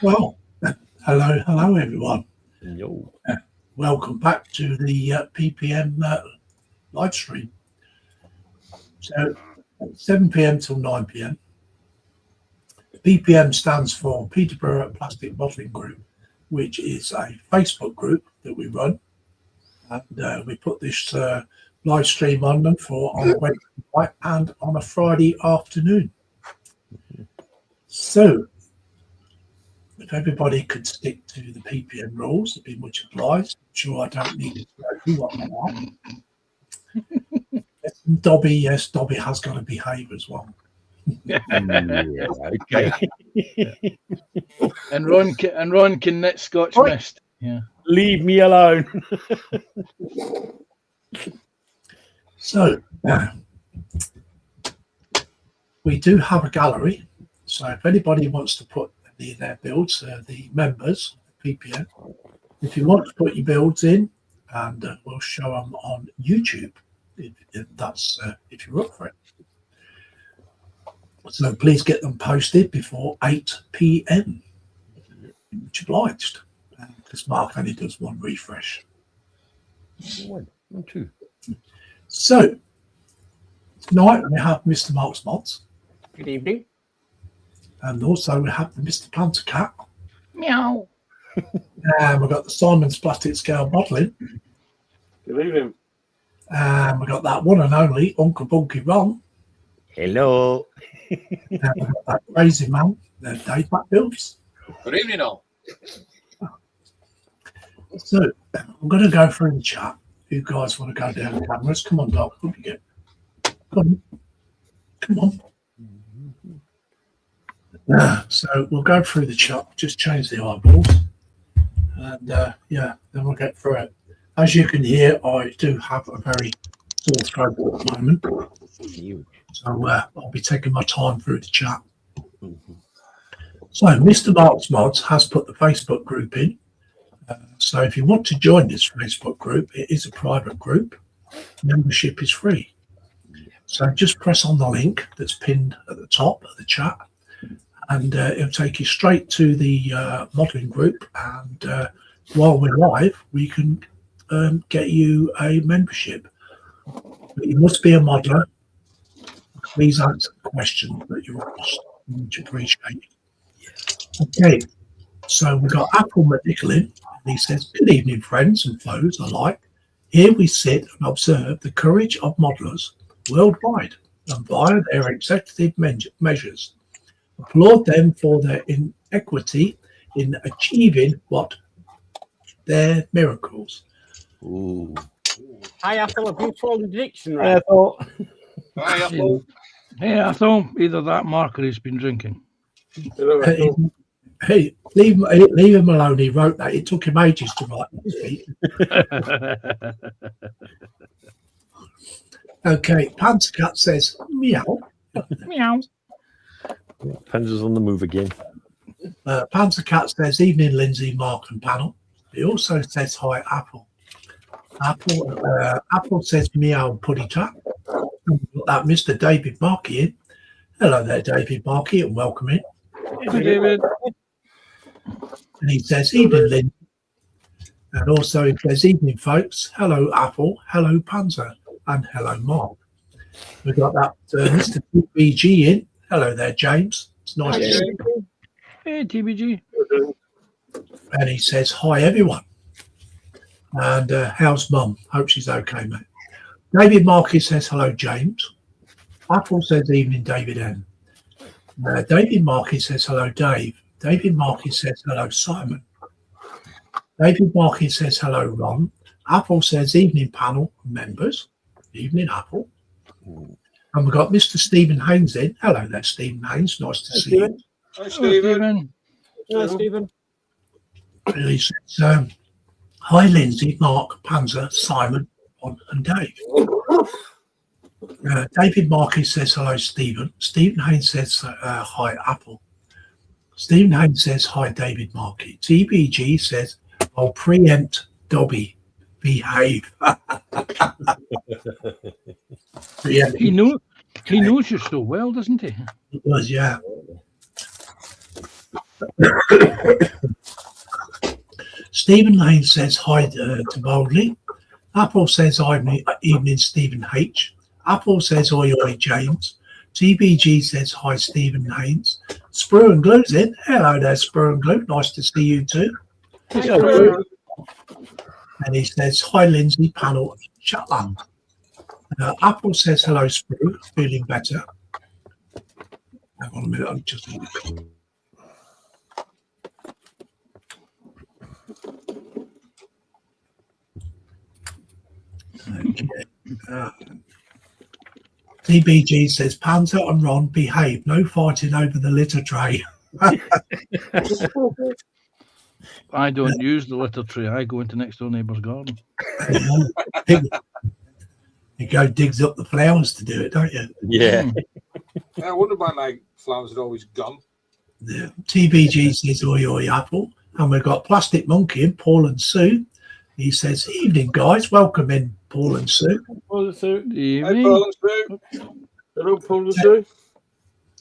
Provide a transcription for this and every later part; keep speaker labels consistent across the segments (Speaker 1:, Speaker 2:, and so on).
Speaker 1: Well, hello everyone.
Speaker 2: Yo.
Speaker 1: Welcome back to the PPM live stream. So, 7 p.m. till 9 p.m. PPM stands for Peterborough Plastic Bottling Group, which is a Facebook group that we run. And we put this live stream on them on a Wednesday night and on a Friday afternoon. So, if everybody could stick to the PPM rules, it'd be much obliged. I'm sure I don't need to go through what they are. Yes, Dobby has got to behave as well.
Speaker 2: Yeah, okay.
Speaker 3: And Ron can knit Scotch mist. Yeah.
Speaker 2: Leave me alone.
Speaker 1: So, we do have a gallery. So if anybody wants to put their builds, the members, PPM, if you want to put your builds in, and we'll show them on YouTube, if you're up for it. So please get them posted before 8 p.m. Much obliged, because Mark only does one refresh.
Speaker 2: One, two.
Speaker 1: So tonight we have Mr. Mark's Mods.
Speaker 2: Good evening.
Speaker 1: And also we have the Mr. Planter Cat.
Speaker 3: Meow.
Speaker 1: And we've got the Simon's Plastic Scale Bottling.
Speaker 4: Good evening.
Speaker 1: And we've got that one and only Uncle Bunky Ron.
Speaker 2: Hello.
Speaker 1: And we've got that crazy man, Dave Builds.
Speaker 4: Good evening, all.
Speaker 1: So I'm going to go through the chat. If you guys want to go down the cameras, come on, Doc. Come on. So we'll go through the chat, just change the eyeballs, and then we'll get through it. As you can hear, I do have a very sore throat at the moment, so I'll be taking my time through the chat. So Mr. Mark's Mods has put the Facebook group in. So if you want to join this Facebook group, it is a private group. Membership is free. So just press on the link that's pinned at the top of the chat, and it'll take you straight to the modelling group. And while we're live, we can get you a membership. But you must be a modeler. Please answer the question that you're asked. Much appreciated. Okay, so we've got Apple Medicalin. He says, "Good evening, friends and foes alike. Here we sit and observe the courage of modelers worldwide and via their executive measures. Applaud them for their inequity in achieving their miracles."
Speaker 2: Ooh.
Speaker 5: Hi, Ethel. Have you found the dictionary?
Speaker 4: Hi, Apple.
Speaker 3: Hey, Ethel. Either that Mark or he's been drinking.
Speaker 1: Hey, leave him alone. He wrote that. It took him ages to write that. Okay, Panther Cat says, meow.
Speaker 3: Meow.
Speaker 2: Panzer's on the move again.
Speaker 1: Panther Cat says, evening, Lindsay, Mark and panel. He also says, hi, Apple. Apple says, meow, putty tap. Got that Mr. David Markey in. Hello there, David Markey, and welcome in.
Speaker 3: Hey, David.
Speaker 1: And he says, evening, Lindsay. And also he says, evening, folks. Hello, Apple. Hello, Panzer. And hello, Mark. We've got that Mr. TBG in. Hello there, James. It's nice to see you.
Speaker 3: Hey, TBG.
Speaker 1: And he says, hi, everyone. And how's Mum? Hope she's okay, mate. David Markey says, hello, James. Apple says, evening, David M. David Markey says, hello, Dave. David Markey says, hello, Simon. David Markey says, hello, Ron. Apple says, evening, panel members. Evening, Apple. And we've got Mr. Stephen Haynes in. Hello there, Stephen Haynes. Nice to see you.
Speaker 4: Hi, Stephen.
Speaker 5: Hi, Stephen.
Speaker 1: And he says, hi, Lindsay, Mark, Panzer, Simon, Ron and Dave. David Markey says, hello, Stephen. Stephen Haynes says, hi, Apple. Stephen Haynes says, hi, David Markey. TBG says, I'll preempt Dobby. Behave. Yeah,
Speaker 3: He knows you so well, doesn't he?
Speaker 1: he does, yeah. Stephen Lane says hi to Boldly. Apple says evening Stephen H. Apple says oi oi James. TBG says hi Stephen Haynes. Sprue and Glue's in. Hello there, Sprue and Glue. Nice to see you too. And he says hi Lindsay, panel, Shetland. Apple says hello Sprue, feeling better. Hang on a minute, I'm just okay. TBG says Panther and Ron behave, no fighting over the litter tray.
Speaker 3: I don't use the litter tray. I go into next door neighbour's garden.
Speaker 1: You go digs up the flowers to do it, don't you?
Speaker 2: Yeah.
Speaker 4: I wonder why my flowers are always gone.
Speaker 1: Yeah. TBG says oi oi Apple. And we've got Plastic Monkey and Paul and Sue. He says, evening guys, welcome in Paul and Sue.
Speaker 5: Paul and Sue.
Speaker 4: Hi, Paul and Sue.
Speaker 5: Hello, Paul and Sue.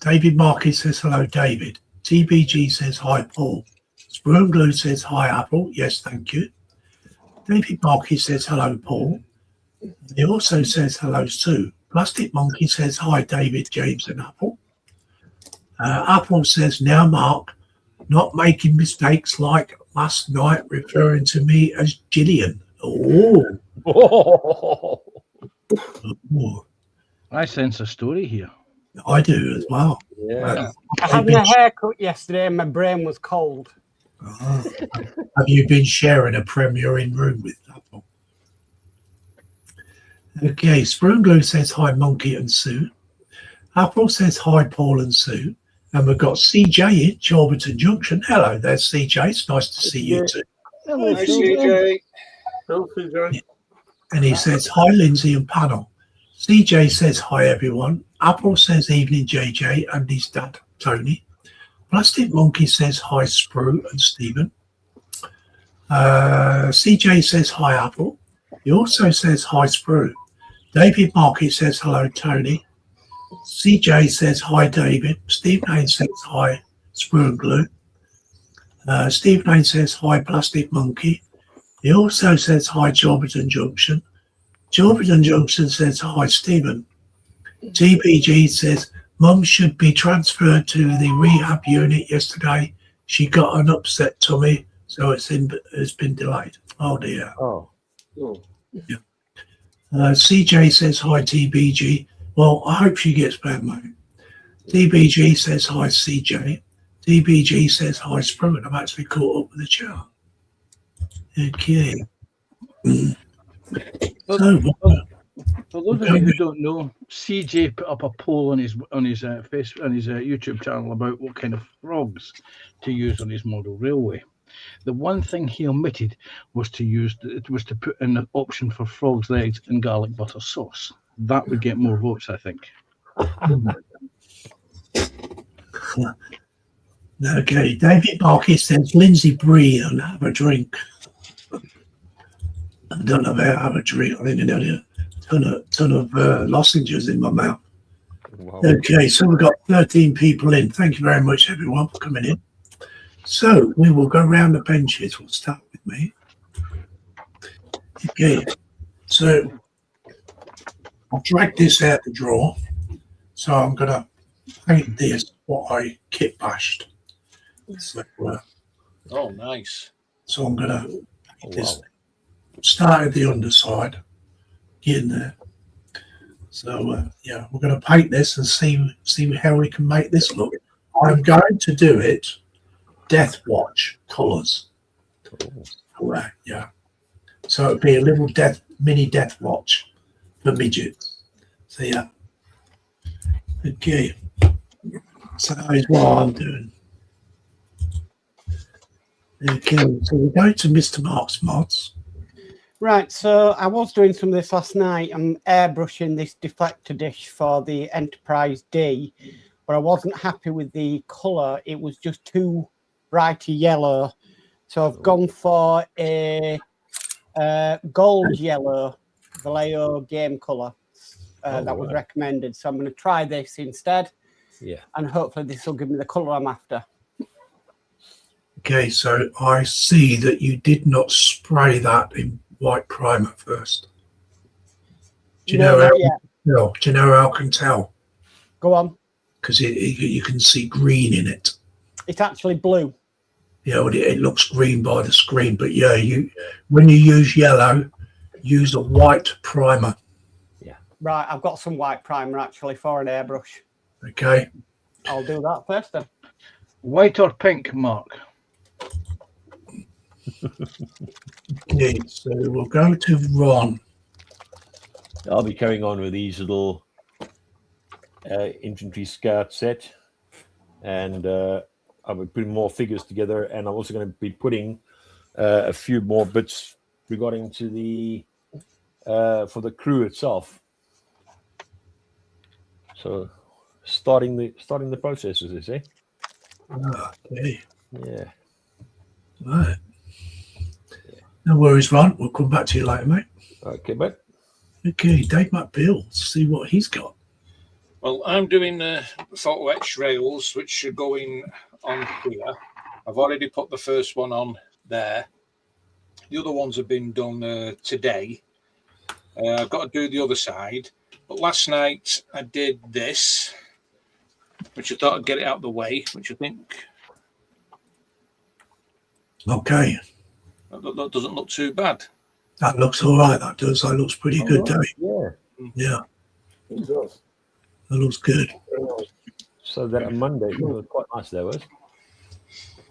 Speaker 1: David Markey says hello David. TBG says hi Paul. Sprue and Glue says hi Apple. Yes, thank you. David Markey says hello Paul. He also says hello Sue. Plastic Monkey says hi David, James and Apple. Apple says now Mark, not making mistakes like last night referring to me as Gillian. Oh. Oh.
Speaker 3: I sense a story here.
Speaker 1: I do as well.
Speaker 2: Yeah.
Speaker 5: I had my hair cut yesterday and my brain was cold.
Speaker 1: Have you been sharing a premiering room with Apple? Okay, Sprue and Glue says hi Monkey and Sue. Apple says hi Paul and Sue. And we've got CJ in Chorberton Junction. Hello there, CJ. It's nice to see you too.
Speaker 5: Hello,
Speaker 4: Hi, CJ.
Speaker 5: Hello, CJ.
Speaker 1: And he says hi Lindsay and panel. CJ says hi everyone. Apple says evening JJ and his dad Tony. Plastic Monkey says hi Sprue and Stephen. CJ says hi Apple. He also says hi Sprue. David Markey says hello Tony. CJ says hi David. Steve Lane says hi Sprue and Glue. Steve Lane says hi Plastic Monkey. He also says hi Chorberton Junction. Chorberton Junction says hi Stephen. TBG says Mum should be transferred to the rehab unit yesterday. She got an upset tummy, so it's been delayed. Oh dear.
Speaker 5: Oh.
Speaker 1: Yeah. CJ says hi TBG. Well, I hope she gets better, mate. TBG says hi CJ. TBG says hi Sprue, and I'm actually caught up with the chart. Okay. So,
Speaker 3: For those of you who don't know, CJ put up a poll on his YouTube channel about what kind of frogs to use on his model railway. The one thing he omitted was to put in an option for frogs' legs and garlic butter sauce. That would get more votes, I think.
Speaker 1: okay, David Markey says Lindsay Bree and have a drink. I don't know about have a drink. I didn't know a ton of lozenges in my mouth.
Speaker 2: Wow.
Speaker 1: Okay, so we've got 13 people in. Thank you very much, everyone, for coming in. So we will go around the benches. We'll start with me. Okay, so I'll drag this out the drawer. So I'm going to paint this what I kit bashed. So,
Speaker 4: Oh, nice.
Speaker 1: so I'm going to paint this. Start at the underside, get in there. So yeah, we're going to paint this and see how we can make this look. I'm going to do it Death Watch colours. Right, yeah. So it'd be a little mini Death Watch for midgets. So yeah. Okay. So that is what I'm doing. Okay, so we go to Mr. Mark's mods.
Speaker 5: Right, so I was doing some of this last night. I'm airbrushing this deflector dish for the Enterprise D, but I wasn't happy with the colour. It was just too bright yellow. So I've gone for a gold yellow Vallejo game colour that was recommended. So I'm going to try this instead.
Speaker 2: Yeah.
Speaker 5: And hopefully this will give me the colour I'm after.
Speaker 1: Okay, so I see that you did not spray that in white primer first. Do you
Speaker 5: No,
Speaker 1: know how?
Speaker 5: not yet.
Speaker 1: No, do you know how I can tell?
Speaker 5: Go on.
Speaker 1: Because you can see green in it.
Speaker 5: It's actually blue.
Speaker 1: Yeah, well, it looks green by the screen, but yeah, when you use yellow, use a white primer.
Speaker 5: Right, I've got some white primer actually for an airbrush.
Speaker 1: Okay.
Speaker 5: I'll do that first then.
Speaker 3: White or pink, Mark?
Speaker 1: Okay, so we'll go to Ron.
Speaker 2: I'll be carrying on with these little infantry scout set, and I'll be putting more figures together, and I'm also going to be putting a few more bits regarding to the for the crew itself. So starting the process, as they say.
Speaker 1: Okay.
Speaker 2: Yeah.
Speaker 1: Right. No worries, Ron. We'll come back to you later, mate.
Speaker 2: Okay, but
Speaker 1: Okay, Dave McBill. See what he's got.
Speaker 4: Well, I'm doing photo etch rails, which are going on here. I've already put the first one on there. The other ones have been done today. I've got to do the other side. But last night I did this, which I thought I'd get it out of the way, which I think
Speaker 1: Okay.
Speaker 4: that doesn't look too bad.
Speaker 1: That looks all right. That does. That looks pretty good,
Speaker 2: right.
Speaker 1: Dave.
Speaker 2: Yeah.
Speaker 1: Yeah,
Speaker 6: It does.
Speaker 1: that looks good.
Speaker 6: Very nice.
Speaker 2: So that on Monday it was quite nice there, was.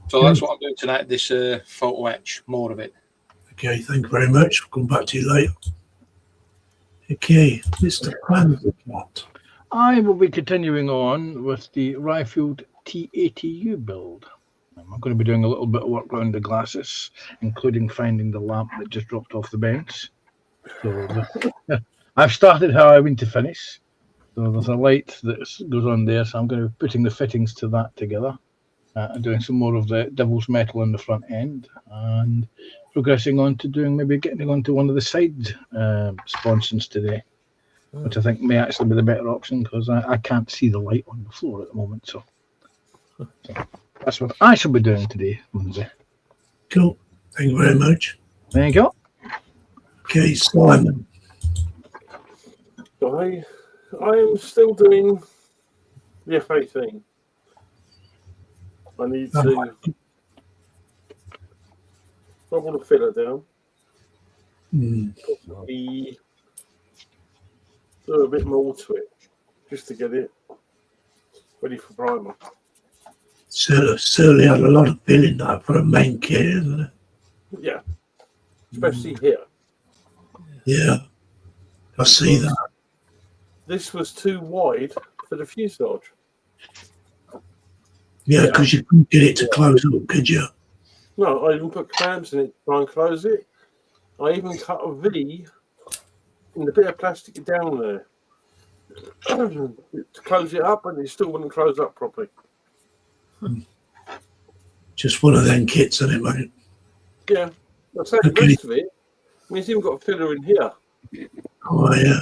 Speaker 4: So that's what I'm doing tonight, this photo etch, more of it.
Speaker 1: Okay, thank you very much. We'll come back to you later. Okay, Mr. Cranbrook.
Speaker 3: I will be continuing on with the Ryfield T80U build. I'm going to be doing a little bit of work around the glasses, including finding the lamp that just dropped off the bench. So I've started how I want to finish. So there's a light that goes on there, so I'm going to be putting the fittings to that together and doing some more of the devil's metal on the front end and progressing on to maybe getting onto one of the side sponsons today, which I think may actually be the better option because I can't see the light on the floor at the moment. So that's what I shall be doing today, Monday.
Speaker 1: Cool. Thank you very much.
Speaker 3: Thank you.
Speaker 1: Okay, Simon.
Speaker 6: I am still doing the F-18. I need to rub the filler down. Possibly do a bit more to it just to get it ready for primer.
Speaker 1: Certainly had a lot of filling that for a main kit, isn't it?
Speaker 6: Yeah, especially here.
Speaker 1: Yeah, I see that.
Speaker 6: This was too wide for the fuselage.
Speaker 1: Yeah, because you couldn't get it to close up, could you?
Speaker 6: No, I even put clamps in it to try and close it. I even cut a V in the bit of plastic down there to close it up, and it still wouldn't close up properly.
Speaker 1: Just one of them kits, isn't it, mate?
Speaker 6: Yeah, I'll say the rest of it. I mean, it's even got a filler in here
Speaker 1: Oh, yeah.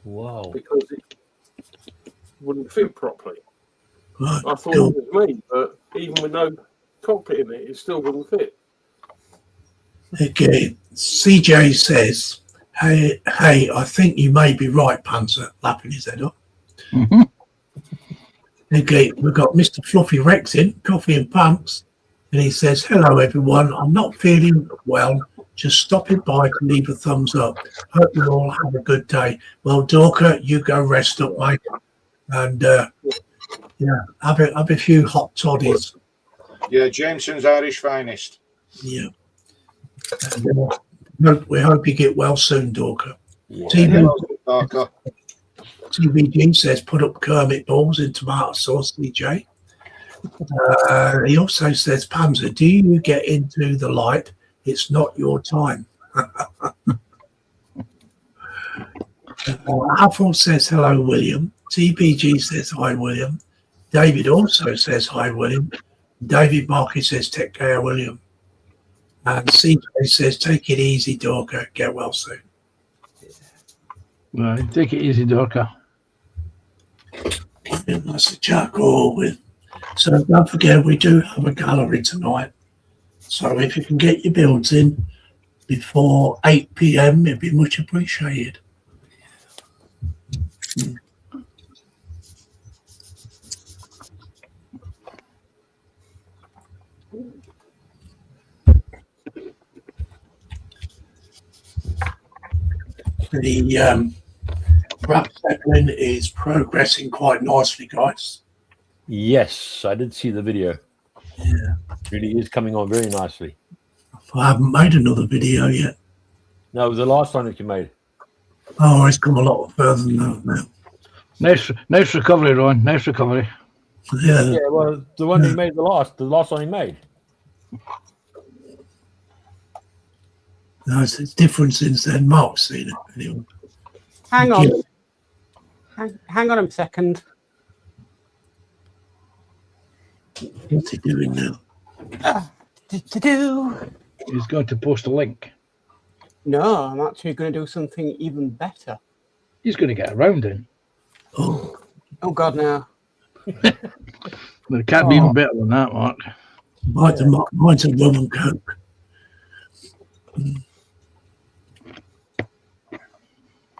Speaker 2: Wow.
Speaker 6: because it wouldn't fit properly.
Speaker 1: Right.
Speaker 6: I thought
Speaker 1: Cool.
Speaker 6: it was me, but even with no cockpit in it, it still wouldn't fit.
Speaker 1: Okay, CJ says, hey, I think you may be right, Panzer, lapping his head up.
Speaker 3: Mm-hmm.
Speaker 1: Okay, we've got Mr. Fluffy Rex in, coffee and pants, and he says, hello, everyone. I'm not feeling well. Just stopping by to leave a thumbs up. Hope you all have a good day. Well, Dorker, you go rest up, mate. And, yeah, have a few hot toddies.
Speaker 4: Yeah, Jameson's Irish finest.
Speaker 1: Yeah. And, we hope you get well soon, Dorker.
Speaker 2: Yeah.
Speaker 1: TVG says put up Kermit balls in tomato sauce, DJ. He also says, Panzer, do you get into the light? It's not your time. Alphonse says hello, William. TPG says hi, William. David also says hi, William. David Markey says take care, William. And CJ says take it easy, Dorker. Get well soon.
Speaker 3: Right, take it easy, Dorker.
Speaker 1: And that's the chat call with. So don't forget, we do have a gallery tonight. So if you can get your builds in before 8 p.m., it'd be much appreciated. The wrap settling is progressing quite nicely, guys.
Speaker 2: Yes, I did see the video.
Speaker 1: Yeah.
Speaker 2: Really is coming on very nicely.
Speaker 1: I haven't made another video yet.
Speaker 2: No, it was the last one that you made.
Speaker 1: Oh, it's come a lot further than that now.
Speaker 3: Nice recovery, Ron. Nice recovery.
Speaker 1: Yeah.
Speaker 2: Yeah, well, the one he made the last one he made.
Speaker 1: No, it's different since then. Mark's seen it anyway.
Speaker 5: Hang on. Hang on a second.
Speaker 1: What's he doing now?
Speaker 3: He's going to post a link.
Speaker 5: No, I'm actually going to do something even better.
Speaker 3: He's going to get around in.
Speaker 1: Oh,
Speaker 5: Oh, God, no.
Speaker 3: But it can't be even better than that, Mark.
Speaker 1: mine's a rum and coke.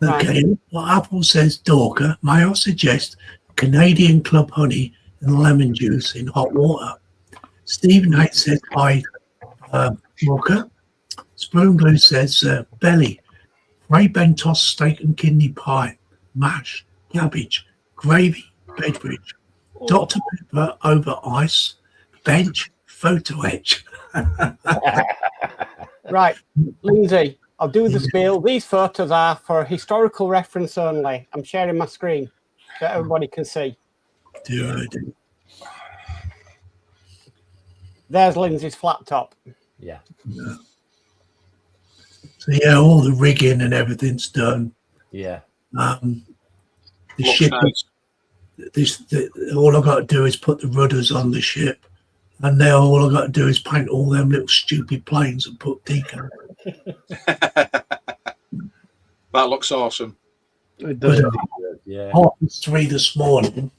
Speaker 1: Okay, well, Apple says, Dorker, may I suggest Canadian Club honey and lemon juice in hot water? Stephen H says, hi, Dorker. Spoon Blue says, belly, Ray Bentos steak and kidney pie, mash, cabbage, gravy, Bedbridge, Dr. Pepper over ice, bench, photo etch.
Speaker 5: Right, Lindsay, I'll do the spiel. These photos are for historical reference only. I'm sharing my screen so everybody can see. There's Lindsay's flat top.
Speaker 2: Yeah.
Speaker 1: So yeah, all the rigging and everything's done.
Speaker 2: Yeah.
Speaker 1: The
Speaker 4: Looks
Speaker 1: ship,
Speaker 4: nice.
Speaker 1: all I got to do is put the rudders on the ship, and now all I got to do is paint all them little stupid planes and put decal.
Speaker 4: That looks awesome.
Speaker 3: It does.
Speaker 1: But
Speaker 2: Yeah.
Speaker 1: 3:30 this morning,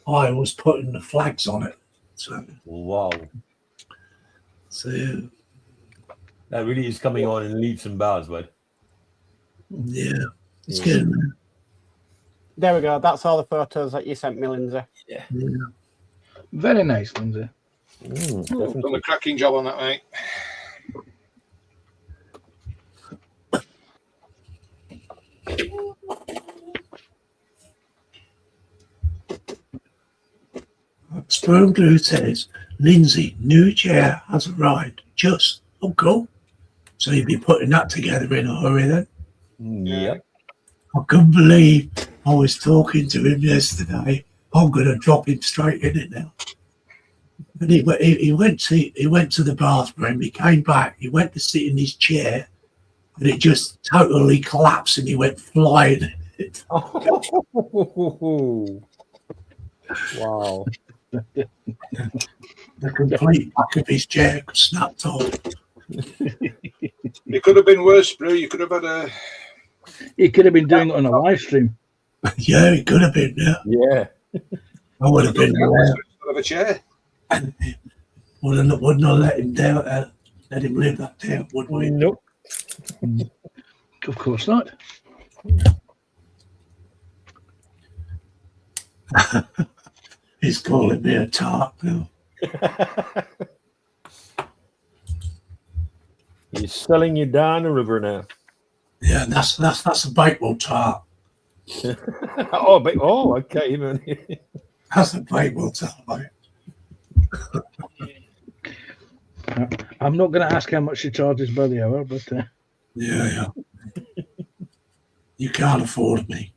Speaker 1: I was putting the flags on it. So
Speaker 2: Wow.
Speaker 1: yeah,
Speaker 2: That really is coming on in leaps and bounds, bud.
Speaker 1: yeah, it's getting there.
Speaker 5: There we go. That's all the photos that you sent me, Lindsay.
Speaker 1: Yeah.
Speaker 3: Very nice, Lindsay.
Speaker 4: Done a cracking job on that, mate.
Speaker 1: Spoon Glue says, Lindsay, new chair has arrived. Just, oh, cool. So you'll be putting that together in a hurry then?
Speaker 2: Yep.
Speaker 1: I couldn't believe I was talking to him yesterday. I'm going to drop him straight in it now. And he went to the bathroom. He came back. He went to sit in his chair, and it just totally collapsed, and he went flying.
Speaker 2: Wow.
Speaker 1: The complete back of his chair snapped off.
Speaker 4: It could have been worse, bro. You could have had a.
Speaker 3: He could have been doing it on a live stream.
Speaker 1: Yeah, it could have been. Yeah,
Speaker 2: Yeah.
Speaker 1: I would have been.
Speaker 4: Of a chair.
Speaker 1: Wouldn't have let him down. Let him live that down, would we?
Speaker 2: Nope.
Speaker 3: Of course not.
Speaker 1: He's calling me a tart now.
Speaker 2: He's selling you down the river now.
Speaker 1: Yeah, that's a Bakewell tart.
Speaker 2: Okay. Even
Speaker 1: That's a Bakewell tart, mate.
Speaker 3: I'm not going to ask how much she charges by the hour, but
Speaker 1: Yeah. You can't afford me.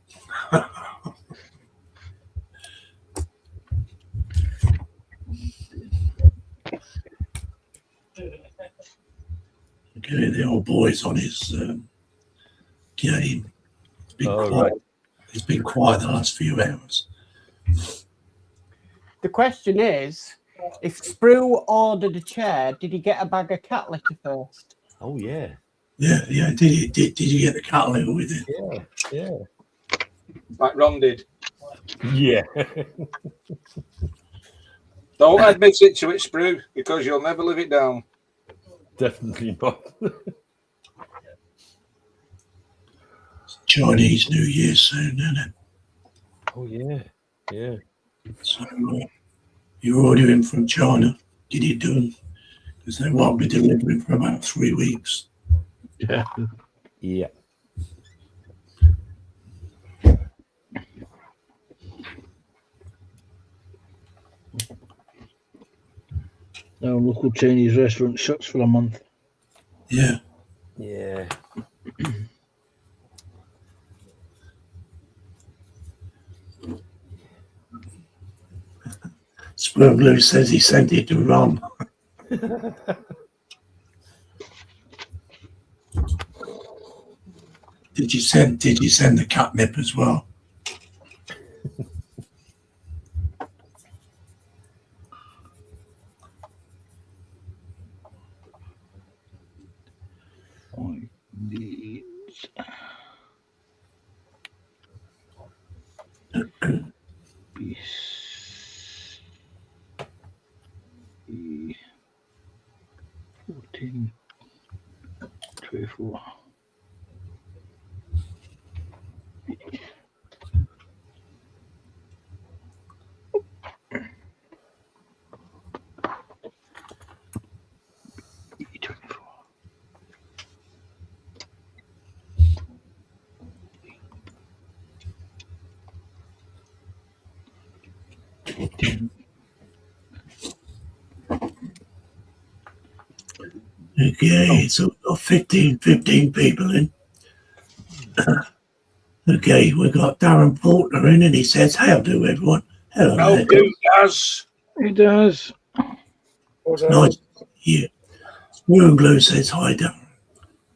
Speaker 1: Okay, the old boy's on his game. It's been quiet.
Speaker 2: right.
Speaker 1: It's been quiet the last few hours.
Speaker 5: The question is, if Sprue ordered a chair, did he get a bag of cat litter first?
Speaker 2: Oh yeah.
Speaker 1: Yeah. Did you get the cat litter with it?
Speaker 2: Yeah.
Speaker 4: Like Ron did.
Speaker 2: Yeah.
Speaker 4: Don't admit it to it, Sprue, because you'll never live it down.
Speaker 2: definitely not.
Speaker 1: Chinese New Year soon, isn't it?
Speaker 2: Oh yeah, yeah.
Speaker 1: So you're ordering from China. Get it done. Because they won't be delivering for about 3 weeks.
Speaker 3: Yeah.
Speaker 2: Yeah.
Speaker 3: Our local Chinese restaurant shuts for a month.
Speaker 1: Yeah.
Speaker 2: Yeah.
Speaker 1: Spurglue says he sent it to Ron. Did you send the catnip as well?
Speaker 3: Beast. 14, 24. E24.
Speaker 1: Okay, so we've got 15 people in. Okay, we've got Darren Porter in, and he says, "How do everyone? Hello,
Speaker 4: How
Speaker 1: there.
Speaker 4: do does?
Speaker 3: It does.
Speaker 6: What's that?
Speaker 1: Nice. Yeah. Spurglue says, hi, Darren.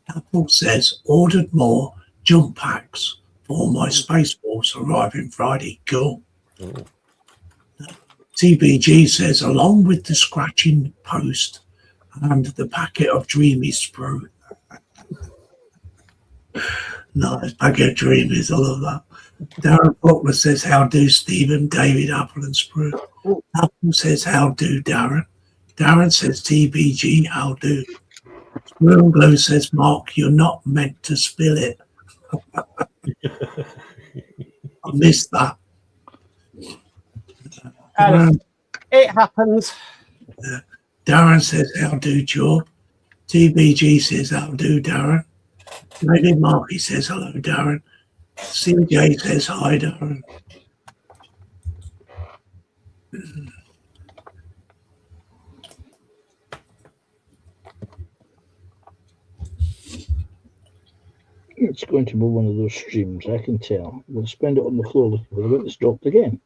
Speaker 1: Apple says, ordered more jump packs for my Space Force arriving Friday. Cool.
Speaker 2: Oh.
Speaker 1: TBG says, along with the scratching post and the packet of Dreamy Sprue. Nice packet of Dreamies, I love that. Darren Butler says, how do Stephen, David, Apple and Sprue? Apple says, how do Darren? Darren says, TBG, how do? Spurglue says, Mark, you're not meant to spill it. I missed that.
Speaker 5: It happens.
Speaker 1: Darren says, how do, Job? TBG says, how do, Darren? David Markey says, hello, Darren. CJ says, hi, Darren.
Speaker 3: It's going to be one of those streams, I can tell. We'll spend it on the floor looking for the witness dropped again.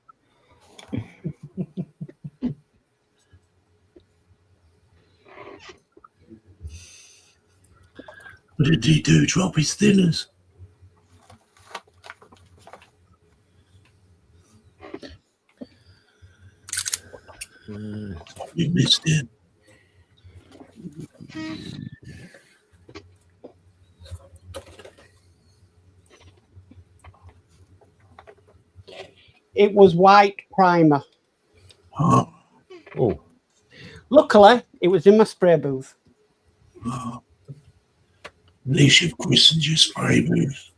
Speaker 1: What did he do? Drop his thinners? We missed him.
Speaker 5: It was white primer.
Speaker 1: Oh,
Speaker 2: Oh.
Speaker 5: Luckily, it was in my spray booth.
Speaker 1: at least you've christened your spray booth.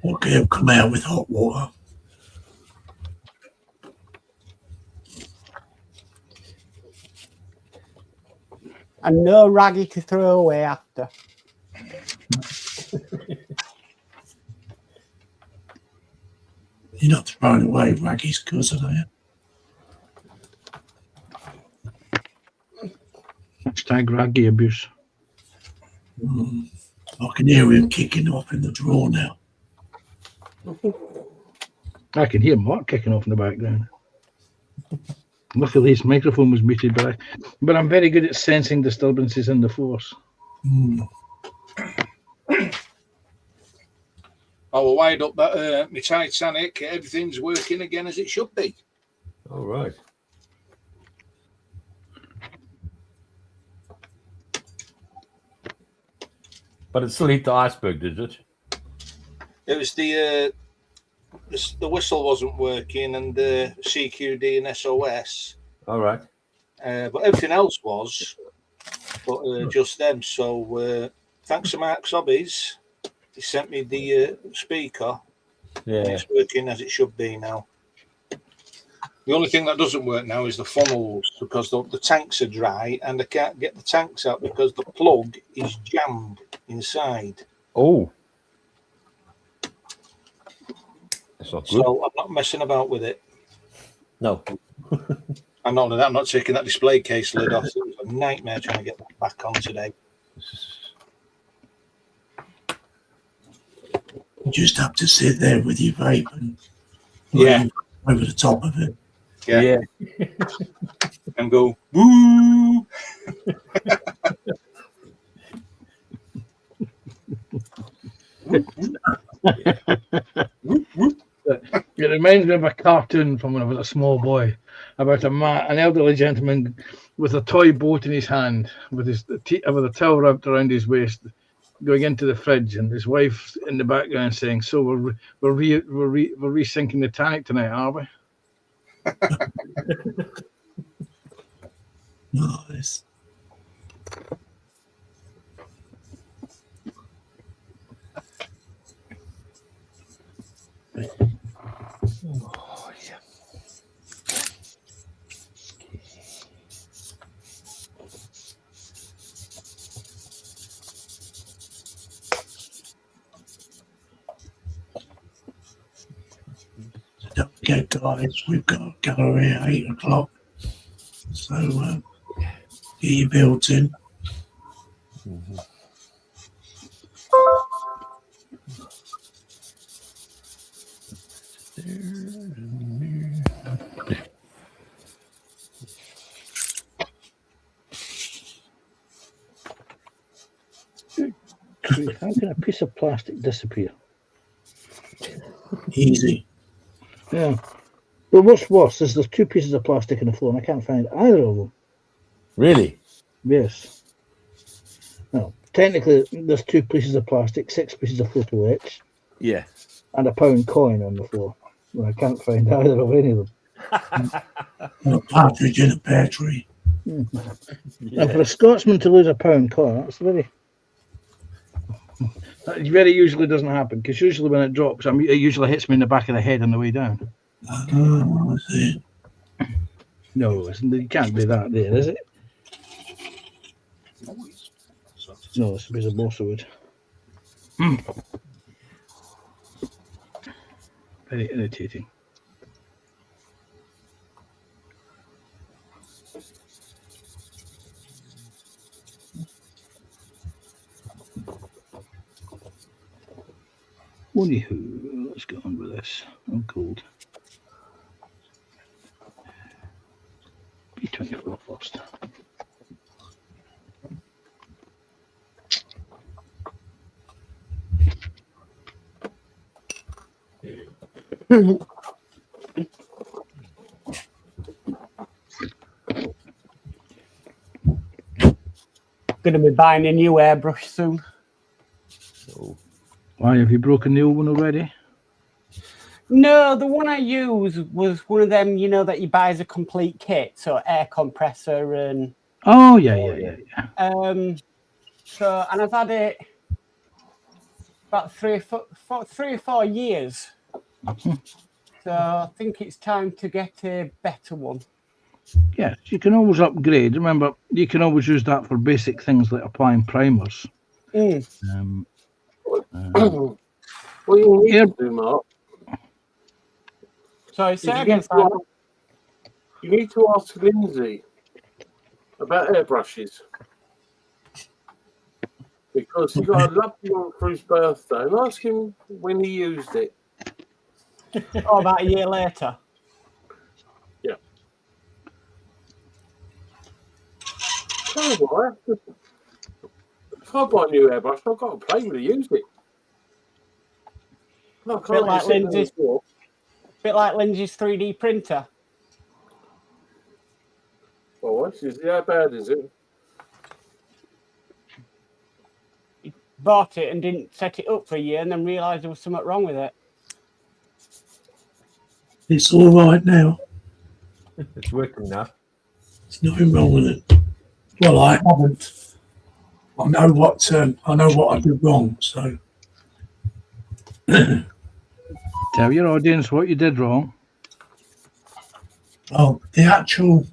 Speaker 1: Okay, it'll come out with hot water.
Speaker 5: And no raggy to throw away after.
Speaker 1: You're not throwing away Raggy's cousin, are you?
Speaker 3: Hashtag raggy abuse.
Speaker 1: I can hear him kicking off in the drawer now.
Speaker 3: I can hear Mark kicking off in the background. Luckily, his microphone was muted, but I'm very good at sensing disturbances in the force.
Speaker 4: I will wind up that my Titanic. Everything's working again as it should be.
Speaker 2: All right. But it still hit the iceberg, did it?
Speaker 4: It was the the whistle wasn't working, and the CQD and SOS,
Speaker 2: All right.
Speaker 4: but everything else was. But just them. So thanks to Mark's Hobbies, he sent me the speaker, and
Speaker 2: Yeah.
Speaker 4: it's working as it should be now. The only thing that doesn't work now is the funnels, because the tanks are dry and I can't get the tanks out because the plug is jammed inside.
Speaker 2: Oh. That's not good.
Speaker 4: So I'm not messing about with it.
Speaker 2: No.
Speaker 4: And not only that, I'm not taking that display case lid off. It was a nightmare trying to get that back on today.
Speaker 1: You just have to sit there with your vape and
Speaker 4: Yeah.
Speaker 1: over the top of it.
Speaker 4: Yeah. And go, woo!
Speaker 3: It reminds me of a cartoon from when I was a small boy about an elderly gentleman with a toy boat in his hand, with with a towel wrapped around his waist, going into the fridge, and his wife in the background saying, "So we're resinking the Titanic tonight, are we?"
Speaker 1: Nice.
Speaker 2: Oh, yeah.
Speaker 1: Don't forget, guys, we've got a gallery at 8 o'clock. So get your builds in.
Speaker 3: How can a piece of plastic disappear?
Speaker 1: Easy.
Speaker 3: Yeah. Well, what's worse is there's two pieces of plastic on the floor, and I can't find either of them.
Speaker 2: Really?
Speaker 3: Yes. No. Technically, there's two pieces of plastic, 6 pieces of photo etch,
Speaker 2: Yeah.
Speaker 3: and a £1 coin on the floor. Well, I can't find either of any of them.
Speaker 1: A partridge in a pear tree.
Speaker 3: And for a Scotsman to lose a £1 coin, that's that very usually doesn't happen, because usually when it drops, it usually hits me in the back of the head on the way down.
Speaker 1: I see.
Speaker 3: No, it can't be that there, is it? No, it's a piece of balsa wood. Very irritating. Anywho, let's get on with this. I'm cold. B24 first.
Speaker 5: Going to be buying a new airbrush soon.
Speaker 2: Oh.
Speaker 3: Why, have you broken the old one already?
Speaker 5: No, the one I use was one of them, that you buy as a complete kit. So air compressor and...
Speaker 3: Oh, yeah.
Speaker 5: So, and I've had it about 3 or 4 years. So I think it's time to get a better one.
Speaker 3: Yes, you can always upgrade. Remember, you can always use that for basic things like applying primers.
Speaker 6: What you need to do, Mark,
Speaker 5: Sorry, say
Speaker 6: you
Speaker 5: again, Simon.
Speaker 6: you need to ask Lindsay about airbrushes. Because he got a lovely one for his birthday, and ask him when he used it.
Speaker 5: Oh, about a year later.
Speaker 6: Yeah. Tell you what, if I buy a new airbrush, I've got to play with it, use it. No, I can't
Speaker 5: Bit like
Speaker 6: just sit there and
Speaker 5: Lindsay's-
Speaker 6: talk.
Speaker 5: Bit like Lindsay's 3D printer.
Speaker 6: Oh, how bad is it?
Speaker 5: Bought it and didn't set it up for a year and then realised there was something wrong with it.
Speaker 1: It's all right now.
Speaker 2: It's working now.
Speaker 1: There's nothing wrong with it. Well, I haven't. I know what I did wrong. So
Speaker 3: Tell your audience what you did wrong.
Speaker 1: oh, the actual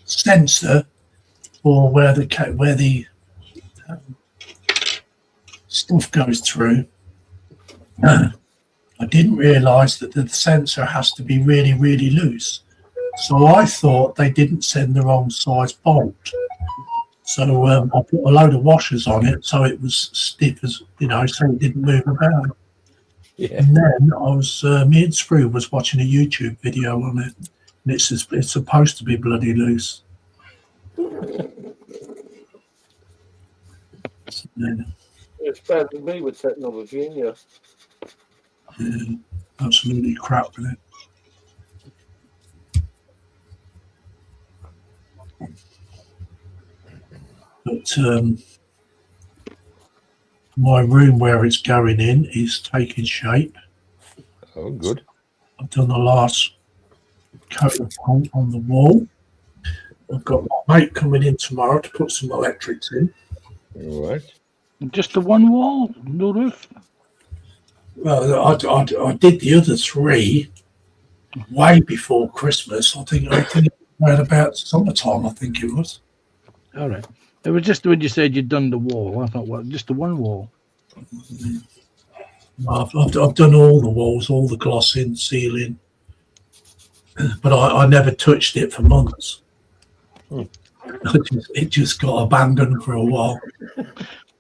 Speaker 1: sensor or where the stuff goes through. I didn't realise that the sensor has to be really, really loose. So I thought they didn't send the wrong size bolt. So I put a load of washers on it so it was stiff as, so it didn't move about.
Speaker 2: Yeah.
Speaker 1: And then me and Sprue was watching a YouTube video on it. And it's supposed to be bloody loose. So,
Speaker 6: It's bad with me with technology, isn't it?
Speaker 1: yeah, absolutely crap with it. But my room where it's going in is taking shape.
Speaker 2: Oh, good.
Speaker 1: I've done the last coat of paint on the wall. I've got my mate coming in tomorrow to put some electrics in.
Speaker 2: All right.
Speaker 3: Just the one wall, no roof.
Speaker 1: Well, I did the other three way before Christmas. I think around about summertime. I think it was.
Speaker 3: All right. It was just when you said you'd done the wall. I thought, well, just the one wall.
Speaker 1: I've done all the walls, all the glossing, sealing, but I never touched it for months. It just got abandoned for a while.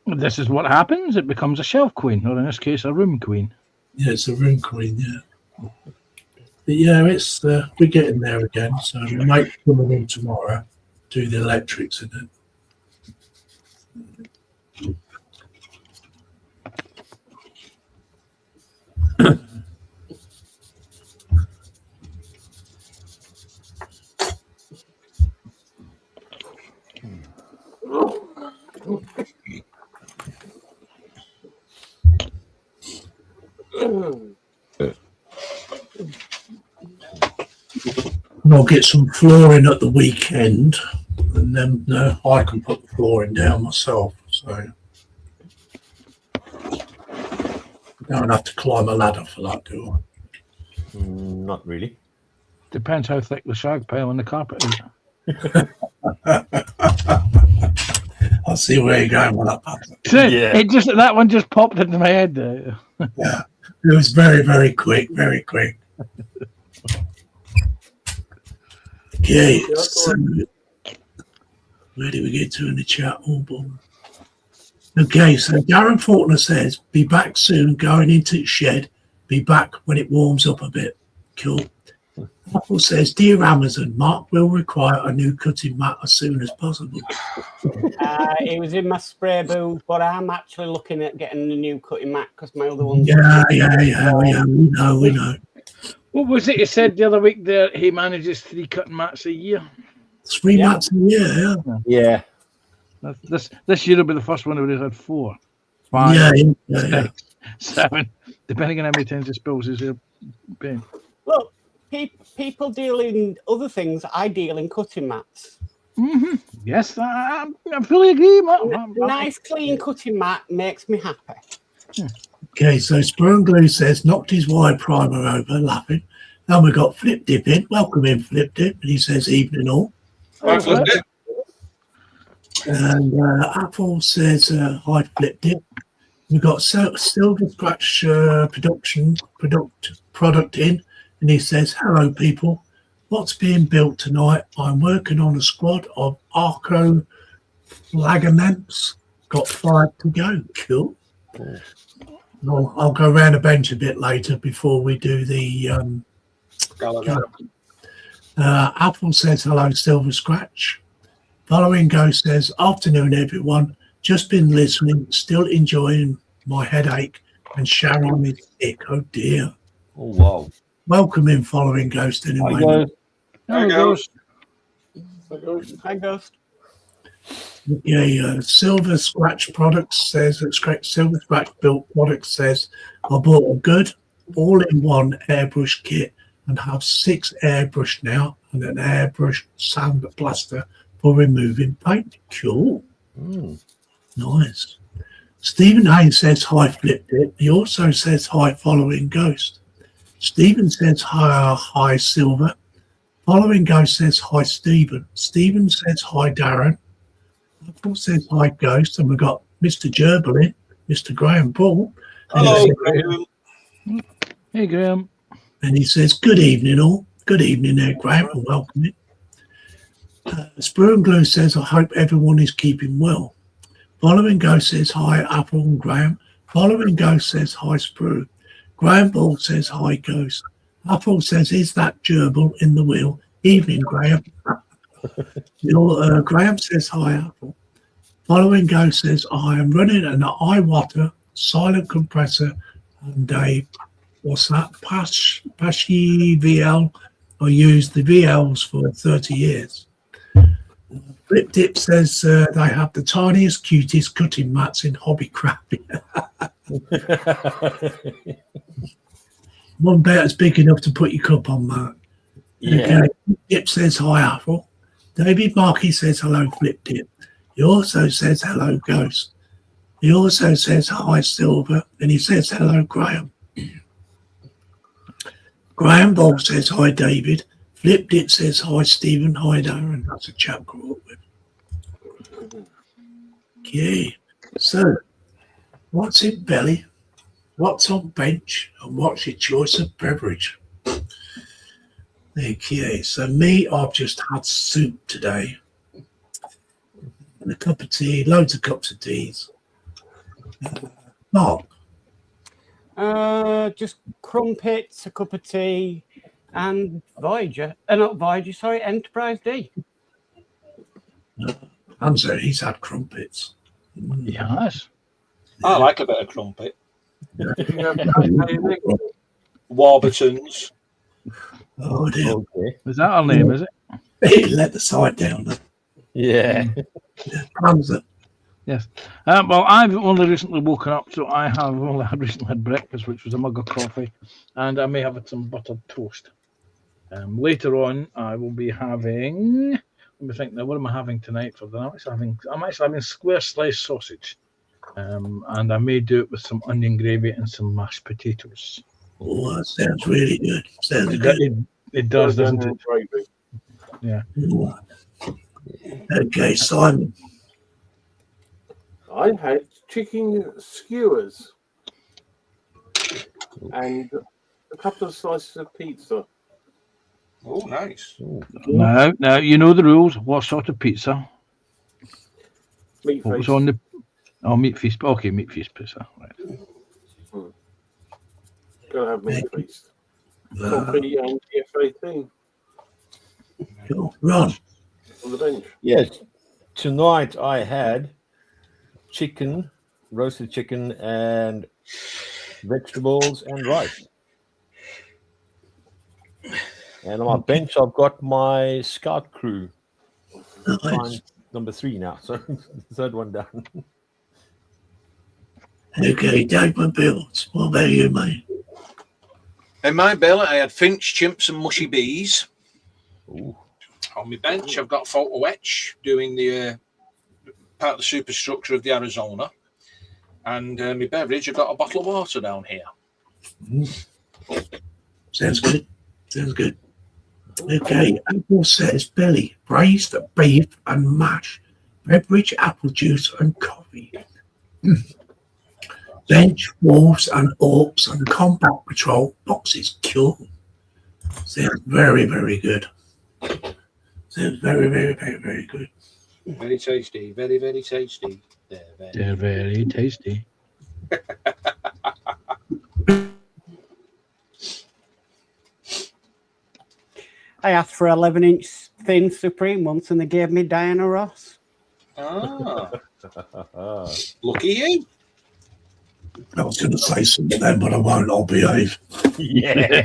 Speaker 3: This is what happens. It becomes a shelf queen, or in this case, a room queen.
Speaker 1: Yeah, it's a room queen. Yeah, but yeah, it's we're getting there again. So my mate's coming in tomorrow, do the electrics in it. And I'll get some flooring at the weekend, and then I can put the flooring down myself. So I don't have to climb a ladder for that, do I?
Speaker 2: Not really.
Speaker 3: Depends how thick the shag pile on the carpet is.
Speaker 1: I see where you're going with that, Patrick.
Speaker 2: Yeah.
Speaker 3: It just that one just popped into my head.
Speaker 1: Yeah, it was very, very quick, very quick. Okay, so where did we get to in the chat? Oh, boy. Okay, so Darren Faulkner says, be back soon, going into the shed. Be back when it warms up a bit. Cool. Apple says, dear Amazon, Mark will require a new cutting mat as soon as possible.
Speaker 5: It was in my spray booth, but I'm actually looking at getting a new cutting mat because my other one's...
Speaker 1: Yeah, we know.
Speaker 3: What was it you said the other week there? He manages 3 cutting mats a year.
Speaker 1: 3 mats a year, yeah.
Speaker 2: Yeah.
Speaker 3: This year will be the first one where he's had 4, 5,
Speaker 1: Yeah.
Speaker 3: 6, 7, depending on how many times he spills his pain.
Speaker 5: Look, people deal in other things. I deal in cutting mats.
Speaker 3: Mm-hmm. Yes, I fully agree.
Speaker 5: Nice, clean cutting mat makes me happy.
Speaker 1: Okay, so Spur and Glue says, knocked his wire primer over, laughing. Then we got Flip Dip in. Welcome in, Flip Dip. And he says, evening all.
Speaker 4: Thanks, Linda.
Speaker 1: And Apple says, hi, Flip Dip. We've got Silver Scratch product in. And he says, hello, people. What's being built tonight? I'm working on a squad of Arco Flagaments. Got 5 to go. Cool. I'll go around the bench a bit later before we do the Apple says hello, Silver Scratch. Following Ghost says, afternoon everyone, just been listening, still enjoying my headache, and Sharon is sick. Oh dear.
Speaker 2: Oh, wow.
Speaker 1: Welcome in, Following Ghost anyway.
Speaker 3: There goes.
Speaker 5: Hi, Ghost.
Speaker 1: Yeah, Silver Scratch Products says, Silver Scratch Built Products says, I bought a good all-in-one airbrush kit and have 6 airbrush now and an airbrush sand blaster for removing paint. Cool.
Speaker 2: Mm.
Speaker 1: Nice. Stephen Haynes says hi, Flipped It. He also says hi, Following Ghost. Stephen says hi, Silver. Following Ghost says hi, Stephen. Stephen says hi, Darren. Apple says hi, Ghost. And we've got Mr. Gerbil in, Mr. Graham Paul. And
Speaker 4: Hello,
Speaker 1: he says-
Speaker 4: Graham.
Speaker 3: Hey, Graham.
Speaker 1: And he says, good evening, all. Good evening there, Graham, and welcome in. Sprue and Glue says, I hope everyone is keeping well. Following Ghost says, hi, Apple and Graham. Following Ghost says, hi, Sprue. Graham Ball says, hi, Ghost. Apple says, is that gerbil in the wheel? Evening, Graham. Graham says, hi, Apple. Following Ghost says, I am running an iWater silent compressor and a, what's that, Pashi VL. I used the VLs for 30 years. Flip Dip says they have the tiniest, cutest cutting mats in Hobbycraft. One bear's big enough to put your cup on, Mark.
Speaker 2: Yeah.
Speaker 1: Okay. Dip says hi, Apple. David Markey says hello, Flip Dip. He also says hello, Ghost. He also says hi, Silver. And he says hello, Graham. Graham Ball says hi, David. Flip Dip says hi, Stephen. Hi, Darren. That's a chap I grew up with. Okay. So, what's in belly? What's on bench? And what's your choice of beverage? Okay. So, me, I've just had soup today. And a cup of tea, loads of cups of teas. Mark.
Speaker 5: Just crumpets, a cup of tea, and Voyager. Not Voyager, sorry, Enterprise D.
Speaker 1: Answer, he's had crumpets.
Speaker 3: Yes.
Speaker 4: I like a bit of crumpet.
Speaker 6: Yeah.
Speaker 4: Warburtons.
Speaker 1: Oh, dear.
Speaker 2: Okay.
Speaker 3: Is that our name, is it?
Speaker 1: He let the side down.
Speaker 2: Yeah.
Speaker 1: Panzer.
Speaker 3: Yes. Well, I've only recently woken up, so I have only recently had breakfast, which was a mug of coffee, and I may have had some buttered toast. Later on, I will be having. Let me think now. What am I having tonight for dinner? I'm actually having square sliced sausage, and I may do it with some onion gravy and some mashed potatoes.
Speaker 1: Oh, that sounds really good. Sounds
Speaker 3: It,
Speaker 1: good.
Speaker 3: it does, doesn't it?
Speaker 6: Gravy.
Speaker 3: Yeah.
Speaker 1: Okay, Simon.
Speaker 6: I had chicken skewers and a couple of slices of pizza.
Speaker 4: Oh, nice.
Speaker 3: Now you know the rules. What sort of pizza?
Speaker 6: Meat
Speaker 3: What was
Speaker 6: face.
Speaker 3: on the? Oh, meat feast. Okay, meat feast pizza. Right.
Speaker 6: Gotta have meat feast.
Speaker 1: Uh,
Speaker 6: Coffee and F18
Speaker 1: Ron.
Speaker 6: on the bench.
Speaker 2: Yes. Tonight I had chicken, roasted chicken, and vegetables and rice. And on my bench, I've got my Scout Crew.
Speaker 1: Nice.
Speaker 2: Time number 3 now, so the third one down.
Speaker 1: Okay, Dagmar Bills. What about you, mate?
Speaker 4: In my bill, I had finch, chimps, and mushy bees.
Speaker 2: Ooh.
Speaker 4: On my bench, I've got Photo Etch doing the part of the superstructure of the Arizona. And my beverage, I've got a bottle of water down here.
Speaker 1: Sounds good. Sounds good. Okay, Apple says belly, braised beef and mash, beverage, apple juice and coffee. Bench, wolves and orcs and combat patrol boxes. Cool. Sounds very, very good. Sounds very, very, very, very good.
Speaker 4: Very tasty. Very, very tasty.
Speaker 3: They're very tasty.
Speaker 5: I asked for 11-inch thin Supreme once, and they gave me Diana Ross.
Speaker 4: Ah, lucky you.
Speaker 1: I was going to say something then, but I won't. I'll behave.
Speaker 2: Yeah.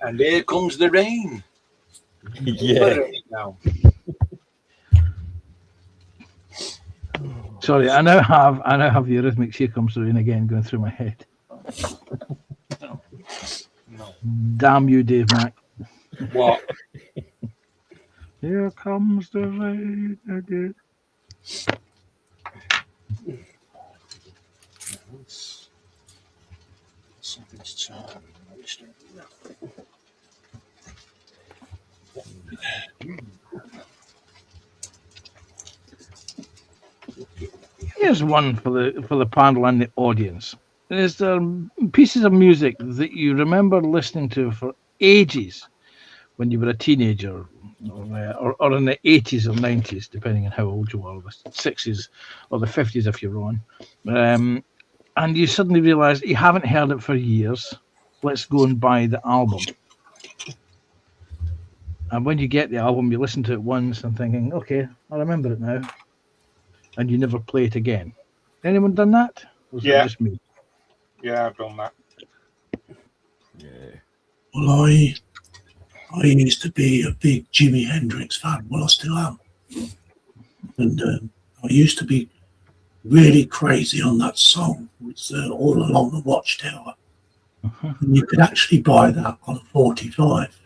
Speaker 4: And here comes the rain.
Speaker 2: Yeah.
Speaker 4: Now.
Speaker 3: Sorry, I now have the Eurythmics Here Comes the Rain again going through my head. Damn you, Dave Mack.
Speaker 4: What?
Speaker 3: Here comes the rain again.
Speaker 4: Something's turning.
Speaker 3: Here's one for the panel and the audience. Is there pieces of music that you remember listening to for ages when you were a teenager, or in the 80s or 90s, depending on how old you are, the 60s or the 50s if you're on, and you suddenly realise you haven't heard it for years? Let's go and buy the album. And when you get the album, you listen to it once and thinking, okay, I remember it now. And you never play it again. Anyone done that? Or was
Speaker 4: Yeah.
Speaker 3: it just me?
Speaker 4: Yeah, I've done that.
Speaker 2: Yeah.
Speaker 1: Well, I used to be a big Jimi Hendrix fan. Well, I still am. And I used to be really crazy on that song. It's All Along the Watchtower. And you could actually buy that on a 45.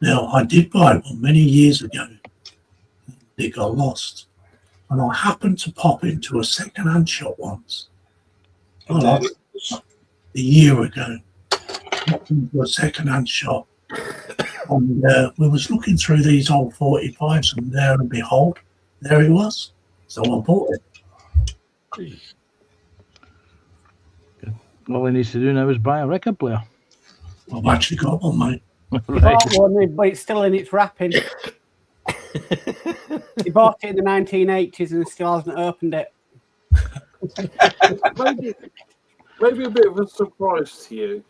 Speaker 1: Now, I did buy one many years ago. It got lost. And I happened to pop into a second-hand shop once. A year ago. Popped into a second-hand shop. And we was looking through these old 45s, and there and behold, there it was. So I bought it.
Speaker 3: All he needs to do now is buy a record player.
Speaker 1: I've actually got one, mate.
Speaker 5: He bought one, but it's still in its wrapping. He bought it in the 1980s and still hasn't opened it.
Speaker 6: Maybe a bit of a surprise to you.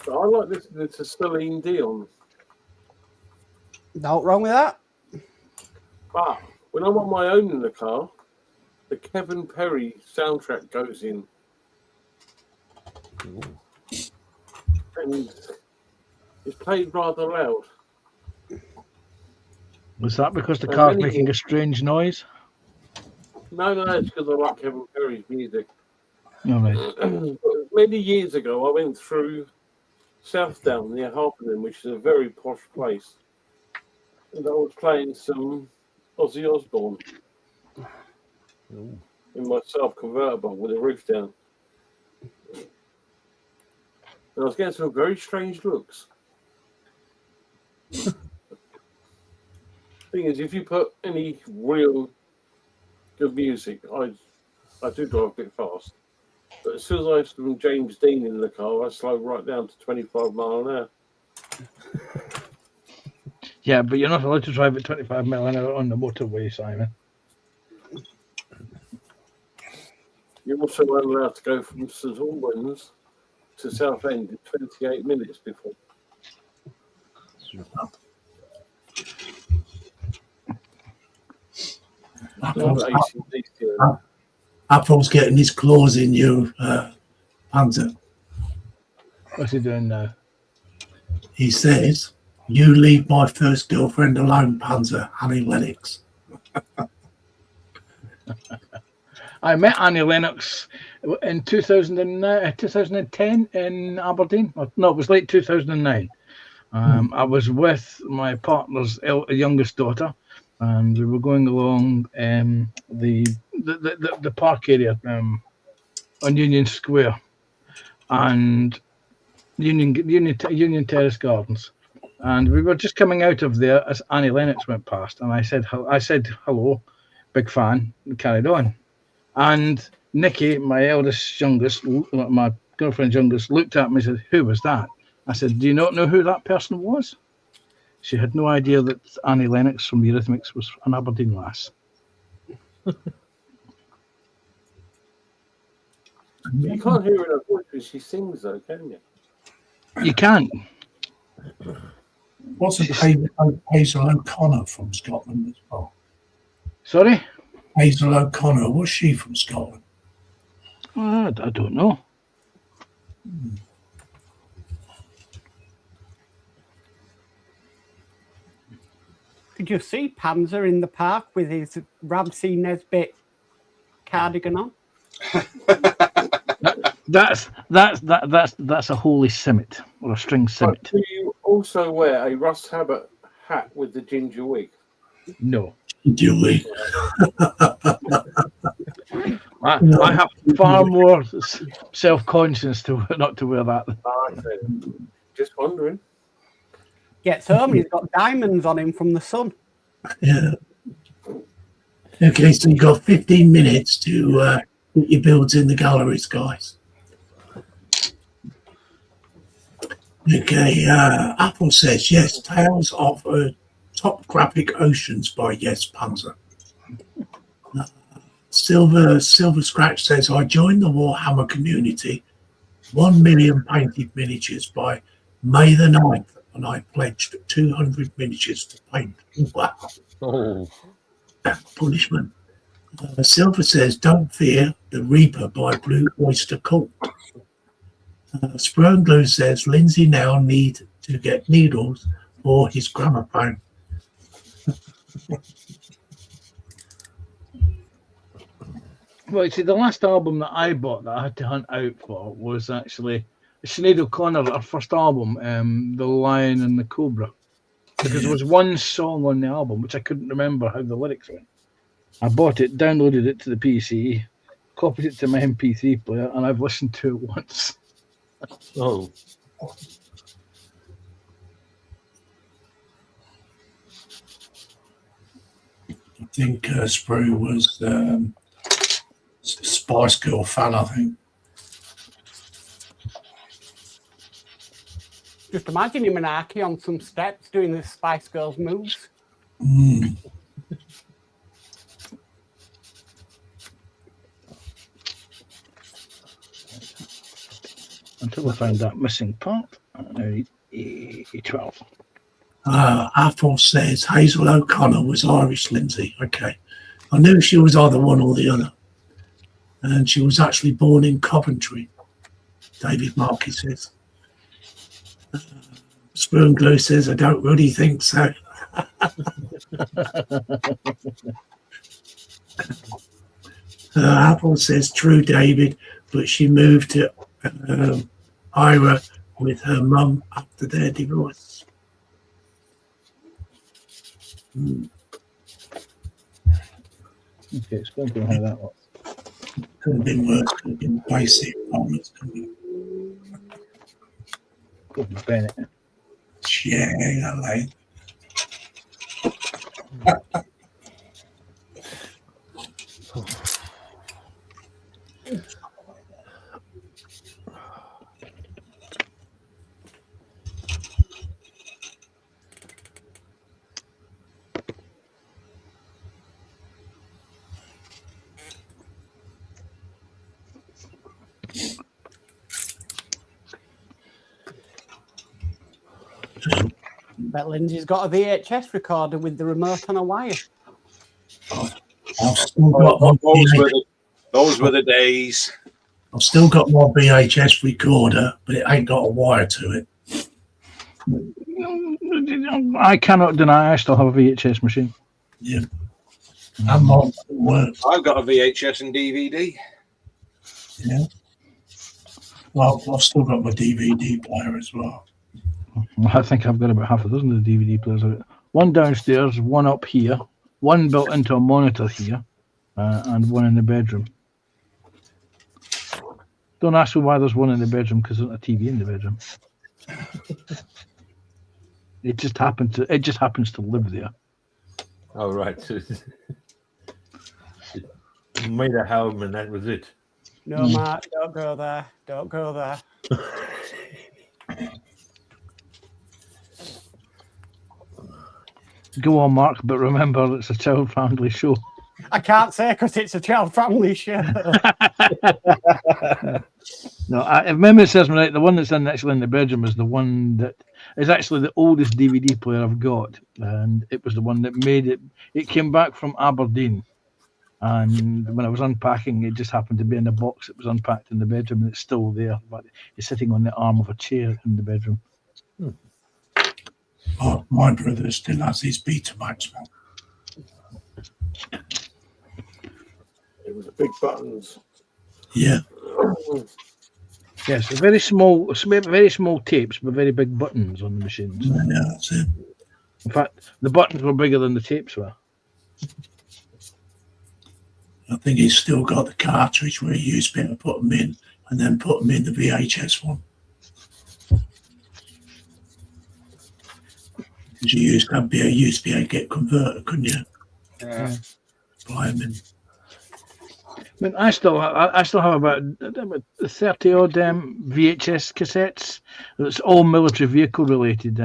Speaker 6: But I like listening to Celine Dion.
Speaker 5: Not wrong with that.
Speaker 6: But when I'm on my own in the car, the Kevin Perry soundtrack goes in. And it's played rather loud.
Speaker 3: Was that because the car's making a strange noise?
Speaker 6: No, it's because I like Kevin Perry's music.
Speaker 3: All right.
Speaker 6: Many years ago, I went through Southdown near Harpenden, which is a very posh place. And I was playing some Ozzy Osbourne in my self-convertible with the roof down. And I was getting some very strange looks. Thing is, if you put any real good music, I do drive a bit fast. But as soon as I have some James Dean in the car, I slow right down to 25 miles an hour.
Speaker 3: Yeah, but you're not allowed to drive at 25 miles an hour on the motorway, Simon.
Speaker 6: You're also allowed to go from St Albans to Southend in 28 minutes before.
Speaker 1: Apple's getting his claws in you, Panzer.
Speaker 3: What's he doing now?
Speaker 1: He says, "You leave my first girlfriend alone, Panzer, Annie Lennox."
Speaker 3: I met Annie Lennox in 2010 in Aberdeen. No, it was late 2009. I was with my partner's youngest daughter, and we were going along the park area on Union Square and Union Terrace Gardens, and we were just coming out of there as Annie Lennox went past, and I said hello, big fan, and carried on. And Nikki, my youngest, my girlfriend's youngest, looked at me and said, "Who was that?" I said, "Do you not know who that person was?" She had no idea that Annie Lennox from Eurythmics was an Aberdeen lass.
Speaker 6: You can't hear her voice when she sings, though, can you?
Speaker 3: You can't.
Speaker 1: Wasn't Hazel O'Connor from Scotland as well?
Speaker 3: Sorry?
Speaker 1: Hazel O'Connor, was she from Scotland?
Speaker 3: I don't know.
Speaker 5: Did you see Panzer in the park with his Ramsey Nesbitt cardigan on?
Speaker 3: That's a holy summit or a string
Speaker 6: But
Speaker 3: summit.
Speaker 6: do you also wear a Russ Habit hat with the ginger wig?
Speaker 3: No,
Speaker 1: Do we?
Speaker 3: I have far more self-conscious to not to wear that.
Speaker 6: Just wondering.
Speaker 5: Gets home and he's got diamonds on him from the sun.
Speaker 1: Yeah. Okay, so you've got 15 minutes to put your builds in the galleries, guys. Okay, Apple says, yes, Tales of Top Graphic Oceans by Yes Panzer. Silver Scratch says, I joined the Warhammer community, 1 million painted miniatures by May the 9th, and I pledged 200 miniatures to paint. Wow.
Speaker 2: Oh,
Speaker 1: Punishment. Silver says, don't fear the Reaper by Blue Oyster Cult. Spur and Glue says, Lindsay now need to get needles for his gramophone.
Speaker 3: Well, you see, the last album that I bought that I had to hunt out for was actually Sinead O'Connor, her first album, The Lion and the Cobra. Because there was one song on the album which I couldn't remember how the lyrics went. I bought it, downloaded it to the PC, copied it to my MP3 player, and I've listened to it once.
Speaker 2: oh.
Speaker 1: I think Sprue was Spice Girl fan, I think.
Speaker 5: Just imagine him and Archie on some steps doing the Spice Girls moves.
Speaker 1: Mm.
Speaker 3: Until I found that missing part. I need A12.
Speaker 1: Apple says Hazel O'Connor was Irish, Lindsay. Okay. I knew she was either one or the other. And she was actually born in Coventry, David Markey says. Spoon Glue says, I don't really think so. Apple says, true, David, but she moved to Ira with her mum after their divorce.
Speaker 3: Okay, explain to me how that works.
Speaker 1: Could have been worse, could have been basic moments.
Speaker 3: Go for Bennett.
Speaker 1: Yeah, like.
Speaker 5: Bet Lindsay's got a VHS recorder with the remote on a wire.
Speaker 1: I've still got my
Speaker 4: Those were the days.
Speaker 1: I've still got my VHS recorder, but it ain't got a wire to it.
Speaker 3: I cannot deny I still have a VHS machine.
Speaker 1: Yeah. And mine works.
Speaker 4: I've got a VHS and DVD.
Speaker 1: Yeah. Well, I've still got my DVD player as well.
Speaker 3: I think I've got about half a dozen of the DVD players. One downstairs, one up here, one built into a monitor here, and one in the bedroom. Don't ask me why there's one in the bedroom, because there's not a TV in the bedroom. It just happens to live there.
Speaker 2: Oh, right. So it made a home and that was it.
Speaker 5: No, Mark, don't go there. Don't go there.
Speaker 3: Go on, Mark, but remember it's a child-friendly show.
Speaker 5: I can't say because it's a child-friendly show.
Speaker 3: No, if memory serves me right, the one that's actually in the bedroom is the one that is actually the oldest DVD player I've got, and it was the one that made it. It came back from Aberdeen, and when I was unpacking, it just happened to be in a box that was unpacked in the bedroom, and it's still there, but it's sitting on the arm of a chair in the bedroom.
Speaker 1: Oh, my brother still has his Betamax one.
Speaker 6: It was the big buttons.
Speaker 1: Yeah.
Speaker 3: Yes, very small tapes, but very big buttons on the machines.
Speaker 1: Yeah, that's it.
Speaker 3: In fact, the buttons were bigger than the tapes were.
Speaker 1: I think he's still got the cartridge where he used to put them in and then put them in the VHS one. Because you used to be able to get converter, couldn't you?
Speaker 4: Yeah.
Speaker 1: Buy them in.
Speaker 3: I mean, I still have about 30 odd VHS cassettes. It's all military vehicle related,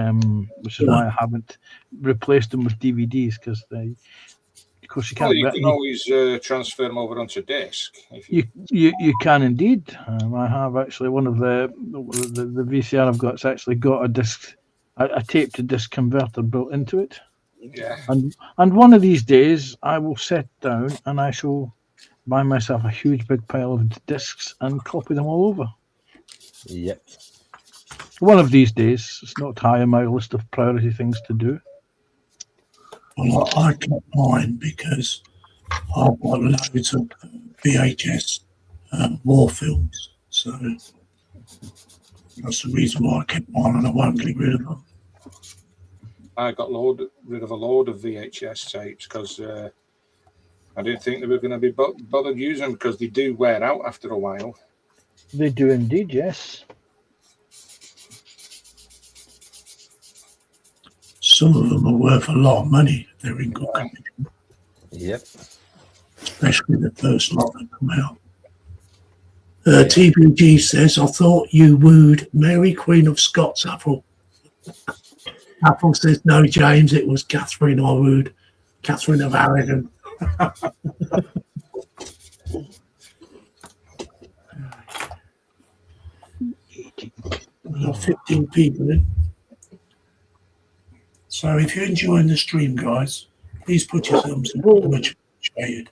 Speaker 3: which is why I haven't replaced them with DVDs because of course you can't.
Speaker 4: Well, you can always transfer them over onto disc. If
Speaker 3: You can indeed. I have actually one of the VCR I've got. It's actually got a disc, a tape to disc converter built into it.
Speaker 4: Yeah.
Speaker 3: And one of these days I will sit down and I shall buy myself a huge big pile of discs and copy them all over.
Speaker 2: Yep.
Speaker 3: One of these days. It's not high on my list of priority things to do.
Speaker 1: Well, I kept mine because I've got loads of VHS war films. So that's the reason why I kept mine and I won't get rid of them.
Speaker 4: I got rid of a load of VHS tapes because I didn't think they were going to be bothered using them because they do wear out after a while.
Speaker 3: They do indeed, yes.
Speaker 1: Some of them are worth a lot of money. They're in good condition,
Speaker 2: Yep.
Speaker 1: especially the first lot that come out. TBG says, I thought you wooed Mary Queen of Scots, Apple. Apple says, no, James, it was Catherine I wooed. Catherine of Aragon. We've got 15 people in. So if you're enjoying the stream, guys, please put your thumbs in. Much appreciated.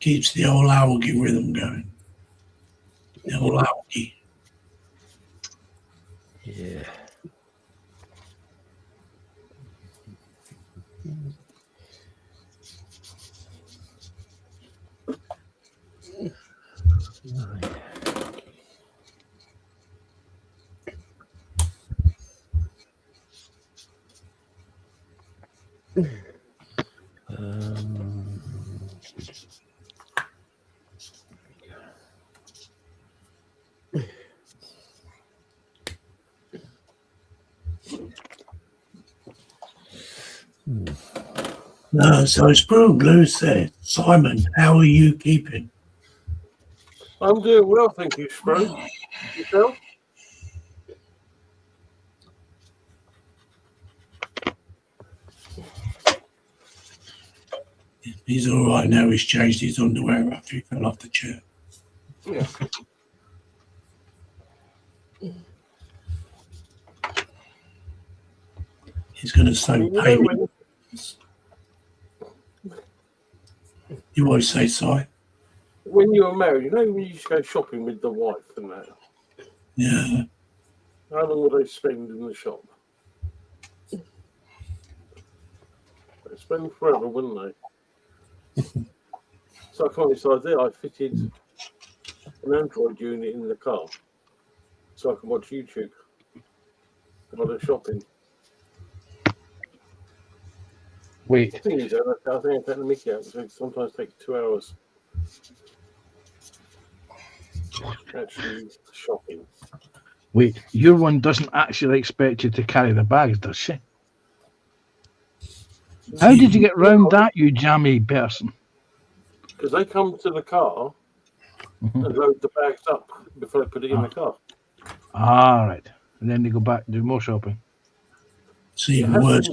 Speaker 1: Keeps the old algae rhythm going. The old algae.
Speaker 2: Yeah.
Speaker 1: No, so Spoon Glue said, Simon, how are you keeping?
Speaker 6: I'm doing well, thank you, Spro. Yourself?
Speaker 1: He's all right now. He's changed his underwear after he fell off the chair.
Speaker 6: Yeah.
Speaker 1: He's going to say,
Speaker 6: You
Speaker 1: pay
Speaker 6: know,
Speaker 1: me.
Speaker 6: when,
Speaker 1: You always say, Si?
Speaker 6: when you were married, you know when you used to go shopping with the wife and that,
Speaker 1: Yeah.
Speaker 6: how long would they spend in the shop? They'd spend forever, wouldn't they? So I come up with this idea. I fitted an Android unit in the car so I can watch YouTube while they're shopping.
Speaker 3: Wait,
Speaker 6: The thing is, I think I take the mickey out, so it sometimes takes 2 hours actually shopping.
Speaker 3: your one doesn't actually expect you to carry the bags, does she? How did you get round that, you jammy person?
Speaker 6: Because they come to the car and load the bags up before they put it in the car.
Speaker 3: All right. And then they go back and do more shopping.
Speaker 1: It's even worse.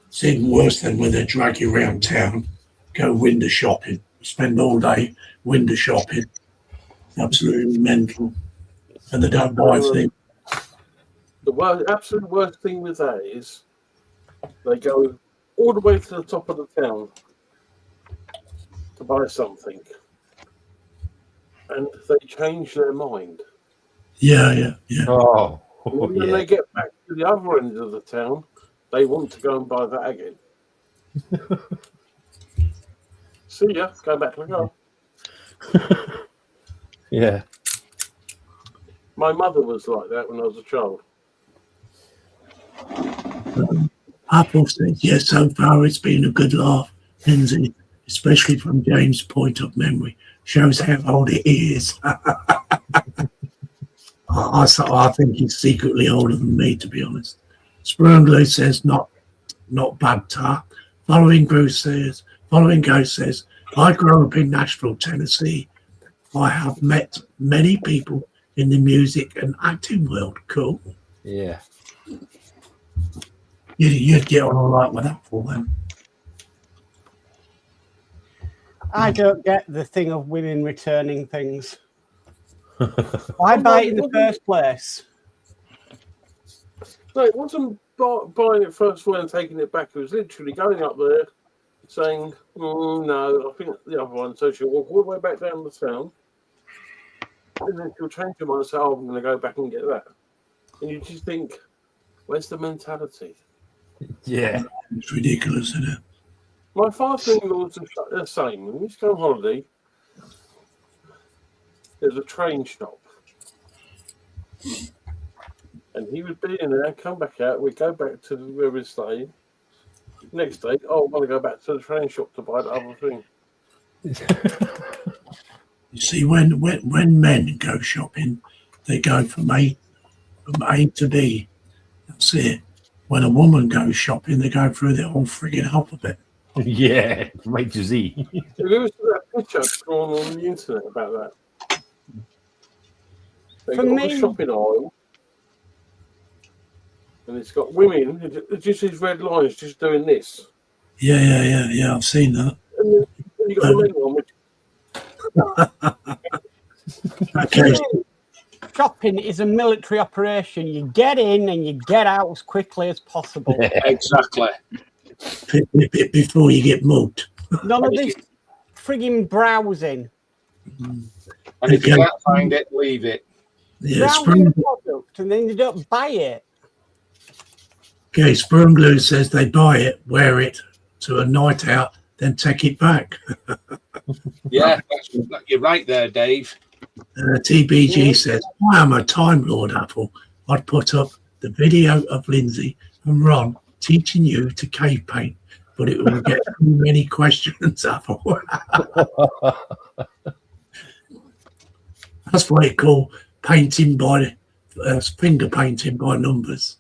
Speaker 1: It's even worse than when they drag you around town, go window shopping, spend all day window shopping. Absolutely mental. And they don't buy things.
Speaker 6: The absolute worst thing with that is they go all the way to the top of the town to buy something, and they change their mind.
Speaker 1: Yeah.
Speaker 2: Oh,
Speaker 6: And when
Speaker 2: yeah.
Speaker 6: they get back to the other end of the town, they want to go and buy that again. See ya. Go back to the car.
Speaker 2: Yeah.
Speaker 6: My mother was like that when I was a child.
Speaker 1: Apple says, yes, so far it's been a good laugh, Lindsay, especially from James' point of memory. Shows how old it is. I think he's secretly older than me, to be honest. Sprungler says, not bad, tar. Following Ghost says, I grew up in Nashville, Tennessee. I have met many people in the music and acting world. Cool.
Speaker 2: Yeah.
Speaker 1: You'd get on all right with that for them.
Speaker 5: I don't get the thing of women returning things. Why buy it in the first place?
Speaker 6: No, it wasn't buying it first of all and taking it back. It was literally going up there saying, no, I think the other one. So she'll walk all the way back down the town. And then she'll change her mind and say, oh, I'm going to go back and get that. And you just think, where's the mentality?
Speaker 2: Yeah.
Speaker 1: It's ridiculous, isn't it?
Speaker 6: My father-in-law's the same. When we used to go on holiday, there's a train stop. And he would be in there, come back out, we'd go back to where we stayed. Next day, I want to go back to the train shop to buy the other thing.
Speaker 1: You see, when men go shopping, they go from A to B. That's it. When a woman goes shopping, they go through the whole frigging alphabet.
Speaker 2: Yeah. Right to Z.
Speaker 6: Have you ever seen that picture drawn on the internet about that? They
Speaker 5: For
Speaker 6: got
Speaker 5: me-
Speaker 6: a shopping aisle, and it's got women, just these red lines, just doing this.
Speaker 1: Yeah. I've seen that.
Speaker 6: And then you got the men one, which
Speaker 1: Okay.
Speaker 5: Shopping is a military operation. You get in and you get out as quickly as possible.
Speaker 4: Exactly.
Speaker 1: Before you get mugged.
Speaker 5: None of this frigging browsing.
Speaker 4: And if you can't find it, leave it.
Speaker 1: Yeah,
Speaker 5: Browsing the product and then you don't buy it.
Speaker 1: Okay, Sprungler says they buy it, wear it to a night out, then take it back.
Speaker 4: Yeah, you're right there, Dave.
Speaker 1: TBG says, I am a Time Lord, Apple. I'd put up the video of Lindsay and Ron teaching you to cave paint, but it will get too many questions, Apple. That's what they call painting by finger painting by numbers.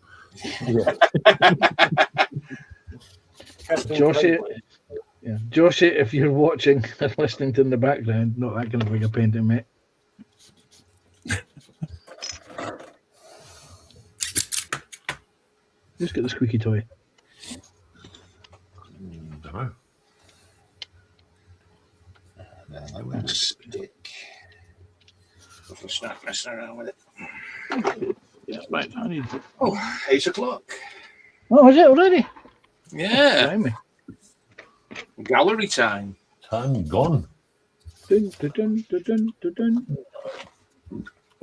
Speaker 3: Josie, Josie, if you're watching and listening to in the background, not that kind of finger painting, mate. Just get the squeaky toy.
Speaker 2: Dunno.
Speaker 4: I will stick. If I start messing around with it.
Speaker 3: Yeah, right. I need.
Speaker 4: Oh, 8 o'clock.
Speaker 3: Oh, is it already?
Speaker 4: Yeah.
Speaker 3: Blimey.
Speaker 4: Gallery time.
Speaker 2: Time gone.
Speaker 3: Dun, dun, dun, dun, dun, dun, dun.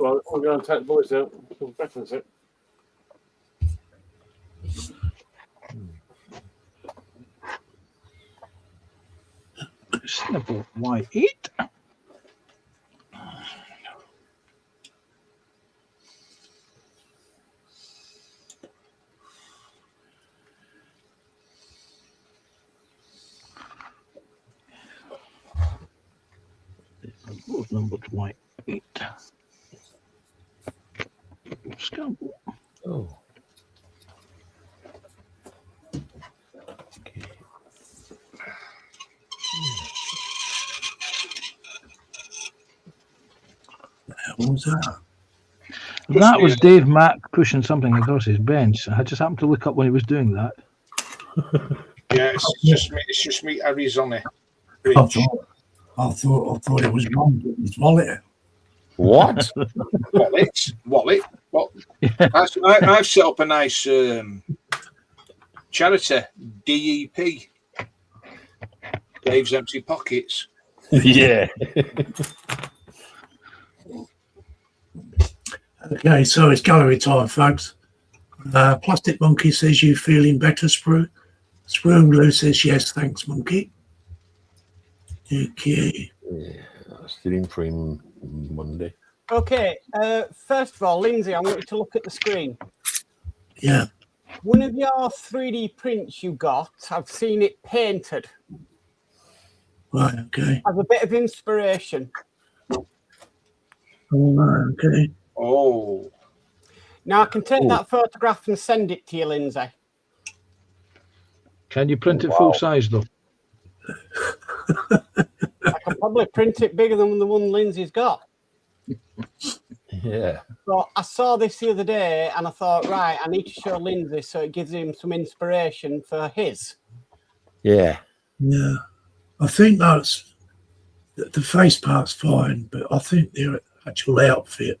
Speaker 6: well, we're going to take the voice out. We'll back in a sec.
Speaker 3: Snipple Y8. Both numbered Y8. Scamble.
Speaker 2: Oh. Okay.
Speaker 1: What was that?
Speaker 3: That was Dave Mack pushing something across his bench. I just happened to look up when he was doing that.
Speaker 4: Yeah, it's just me, Arizona.
Speaker 1: I thought it was wrong. His wallet.
Speaker 2: What?
Speaker 4: Wallet. What? I've set up a nice charity, DEP. Dave's Empty Pockets.
Speaker 2: Yeah.
Speaker 1: Okay, so it's gallery time, folks. Plastic Monkey says, you feeling better, Sprue? Sprue Blue says, yes, thanks, Monkey. Okay.
Speaker 2: Yeah, still in for him Monday.
Speaker 5: Okay. First of all, Lindsay, I want you to look at the screen.
Speaker 1: Yeah.
Speaker 5: One of your 3D prints you got, I've seen it painted
Speaker 1: Right. Okay.
Speaker 5: as a bit of inspiration.
Speaker 1: All right. Okay.
Speaker 4: Oh,
Speaker 5: Now I can take
Speaker 2: Ooh.
Speaker 5: that photograph and send it to you, Lindsay.
Speaker 3: Can you print it full size though?
Speaker 5: I can probably print it bigger than the one Lindsay's got.
Speaker 2: Yeah.
Speaker 5: So I saw this the other day and I thought, right, I need to show Lindsay so it gives him some inspiration for his.
Speaker 2: Yeah.
Speaker 1: Yeah. I think that's the face part's fine, but I think the actual outfit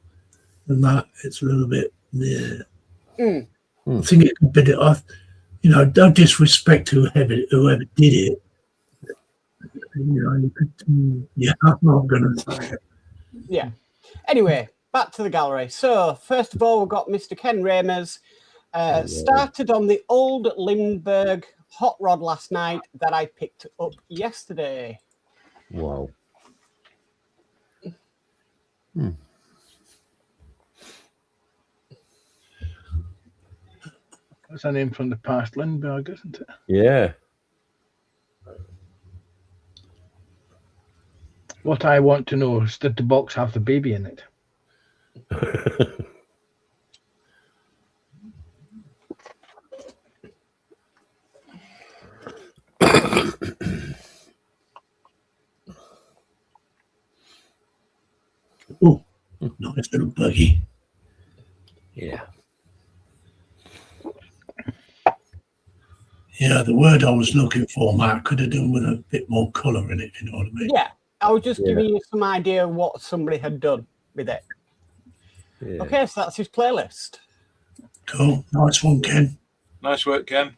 Speaker 1: and that it's a little bit. Yeah.
Speaker 5: Mm.
Speaker 1: I think it could be. Don't disrespect whoever did it. You could. Yeah, I'm not gonna say it.
Speaker 5: Yeah. Anyway, back to the gallery. So first of all, we've got Mr. Ken Ramers. Started on the old Lindbergh hot rod last night that I picked up yesterday.
Speaker 2: Wow.
Speaker 3: That's a name from the past, Lindbergh, isn't it?
Speaker 2: Yeah.
Speaker 3: What I want to know is, did the box have the baby in it?
Speaker 1: Oh, nice little buggy.
Speaker 2: Yeah.
Speaker 1: Yeah, the word I was looking for, Mark, could have done with a bit more colour in it. You know what I mean?
Speaker 5: Yeah, I was just
Speaker 2: Yeah.
Speaker 5: giving you some idea of what somebody had done with it.
Speaker 2: Yeah.
Speaker 5: Okay, so that's his playlist.
Speaker 1: Cool. Nice one, Ken.
Speaker 4: nice work, Ken.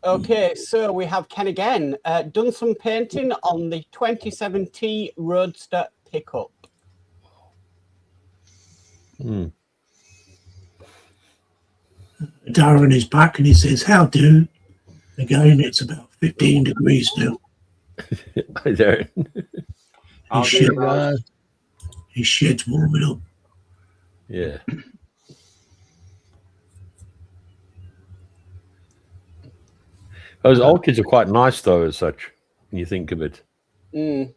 Speaker 5: Okay, so we have Ken again. Done some painting on the 27T Roadster pickup.
Speaker 1: Darren is back and he says, "How do?" Again, it's about 15 degrees now.
Speaker 2: Hi there.
Speaker 4: I'll
Speaker 1: His,
Speaker 4: do
Speaker 1: shed,
Speaker 4: it.
Speaker 1: his shed's warming up.
Speaker 2: Yeah. Those old kids are quite nice, though, as such, when you think of it.
Speaker 5: Mm.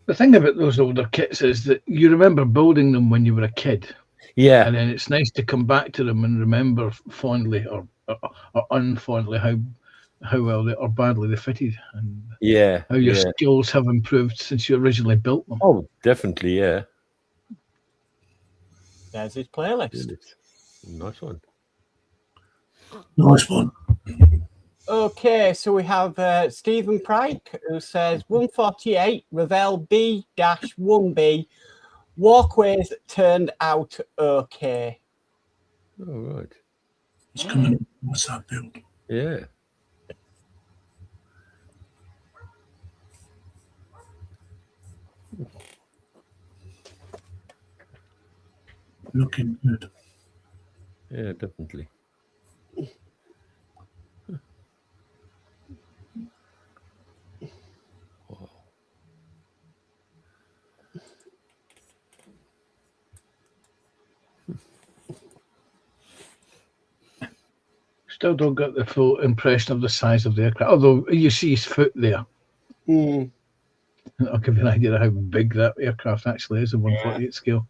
Speaker 3: The thing about those older kits is that you remember building them when you were a kid,
Speaker 2: Yeah.
Speaker 3: and then it's nice to come back to them and remember fondly or unfondly how well they or badly they fitted, and
Speaker 2: Yeah.
Speaker 3: how your
Speaker 2: Yeah.
Speaker 3: skills have improved since you originally built them.
Speaker 2: Oh, definitely. Yeah.
Speaker 5: There's his playlist.
Speaker 2: Nice one.
Speaker 1: Nice one.
Speaker 5: Okay, so we have Stephen Pryke who says 148 Ravel B-1B walkways turned out okay.
Speaker 2: All right.
Speaker 1: It's coming up. What's that build?
Speaker 2: Yeah.
Speaker 1: Looking good.
Speaker 2: Yeah, definitely. Wow.
Speaker 3: Still don't get the full impression of the size of the aircraft, although you see his foot there.
Speaker 5: Mm.
Speaker 3: That'll give you an idea of how big that aircraft actually is, a 148 scale.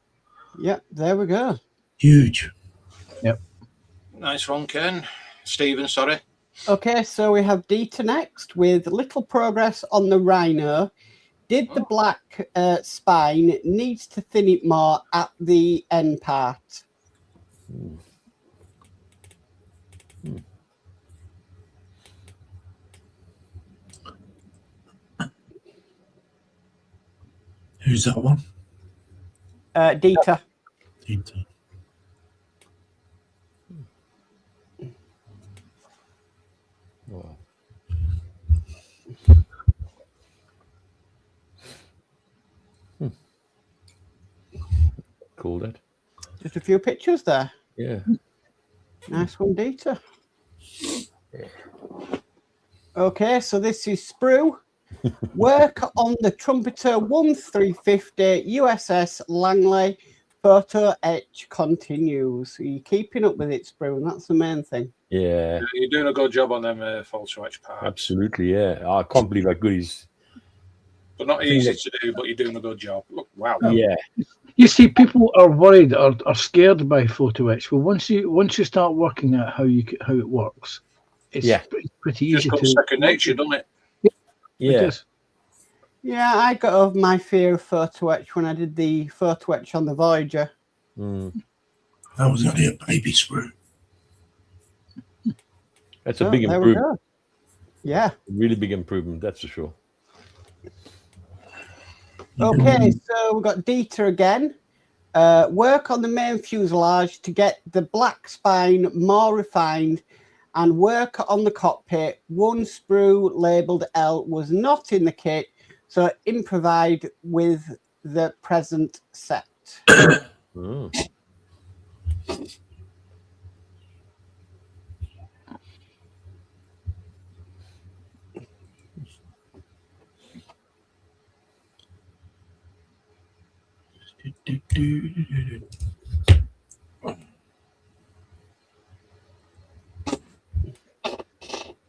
Speaker 5: Yeah, there we go.
Speaker 1: Huge.
Speaker 4: Nice one, Ken. Stephen, sorry.
Speaker 5: Okay, so we have Dieter next with little progress on the Rhino. Did the black spine needs to thin it more at the end part?
Speaker 1: Who's that one?
Speaker 5: Dieter.
Speaker 1: Dieter.
Speaker 2: Wow. Cool, that.
Speaker 5: Just a few pictures there.
Speaker 2: Yeah.
Speaker 5: Nice one, Dieter. Okay, so this is Sprue. Work on the Trumpeter 1350 USS Langley. Photo etch continues. Are you keeping up with it, Sprue? And that's the main thing.
Speaker 2: Yeah.
Speaker 4: You're doing a good job on them photo etch parts.
Speaker 2: Absolutely. Yeah. I can't believe how good he's.
Speaker 4: But not easy to do, but you're doing a good job. Look, wow.
Speaker 2: Yeah.
Speaker 3: You see, people are worried or are scared by photo etch. Well, once you start working out how it works, it's pretty easy
Speaker 4: Just got
Speaker 3: to
Speaker 4: second nature, doesn't it?
Speaker 3: It
Speaker 2: Yeah.
Speaker 3: is.
Speaker 5: Yeah, I got over my fear of photo etch when I did the photo etch on the Voyager.
Speaker 2: Mm.
Speaker 1: That was only a baby Sprue.
Speaker 2: That's a
Speaker 5: So,
Speaker 2: big
Speaker 5: there we
Speaker 2: improvement.
Speaker 5: go. Yeah.
Speaker 2: Really big improvement, that's for sure.
Speaker 5: Okay, so we've got Dieter again. Work on the main fuselage to get the black spine more refined and work on the cockpit. One sprue labelled L was not in the kit, so improvised with the present set.
Speaker 2: Mm.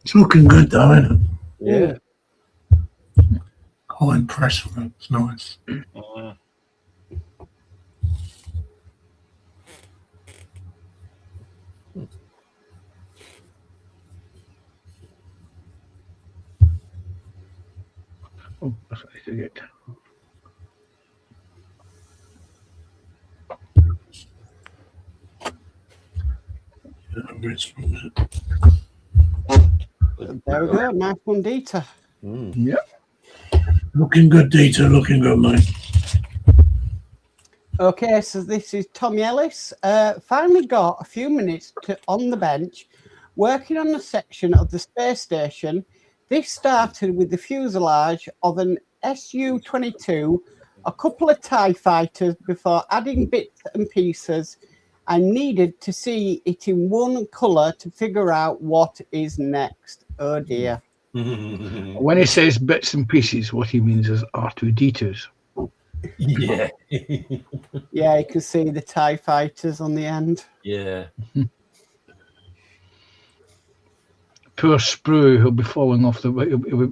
Speaker 1: It's looking good though, isn't it?
Speaker 2: Yeah.
Speaker 1: Quite impressed with it. It's nice.
Speaker 3: Oh, that's what I forget.
Speaker 5: There we go. Nice one, Dieter.
Speaker 2: Mm.
Speaker 3: Yeah.
Speaker 1: Looking good, Dieter. Looking good, mate.
Speaker 5: Okay, so this is Tommy Ellis. Finally got a few minutes on the bench working on a section of the space station. This started with the fuselage of an Su-22, a couple of TIE fighters before adding bits and pieces. I needed to see it in one colour to figure out what is next. Oh dear.
Speaker 3: When he says bits and pieces, what he means is R2D2s.
Speaker 2: Yeah.
Speaker 5: Yeah, you can see the TIE fighters on the end.
Speaker 2: Yeah.
Speaker 3: Poor Sprue, he'll be falling off the.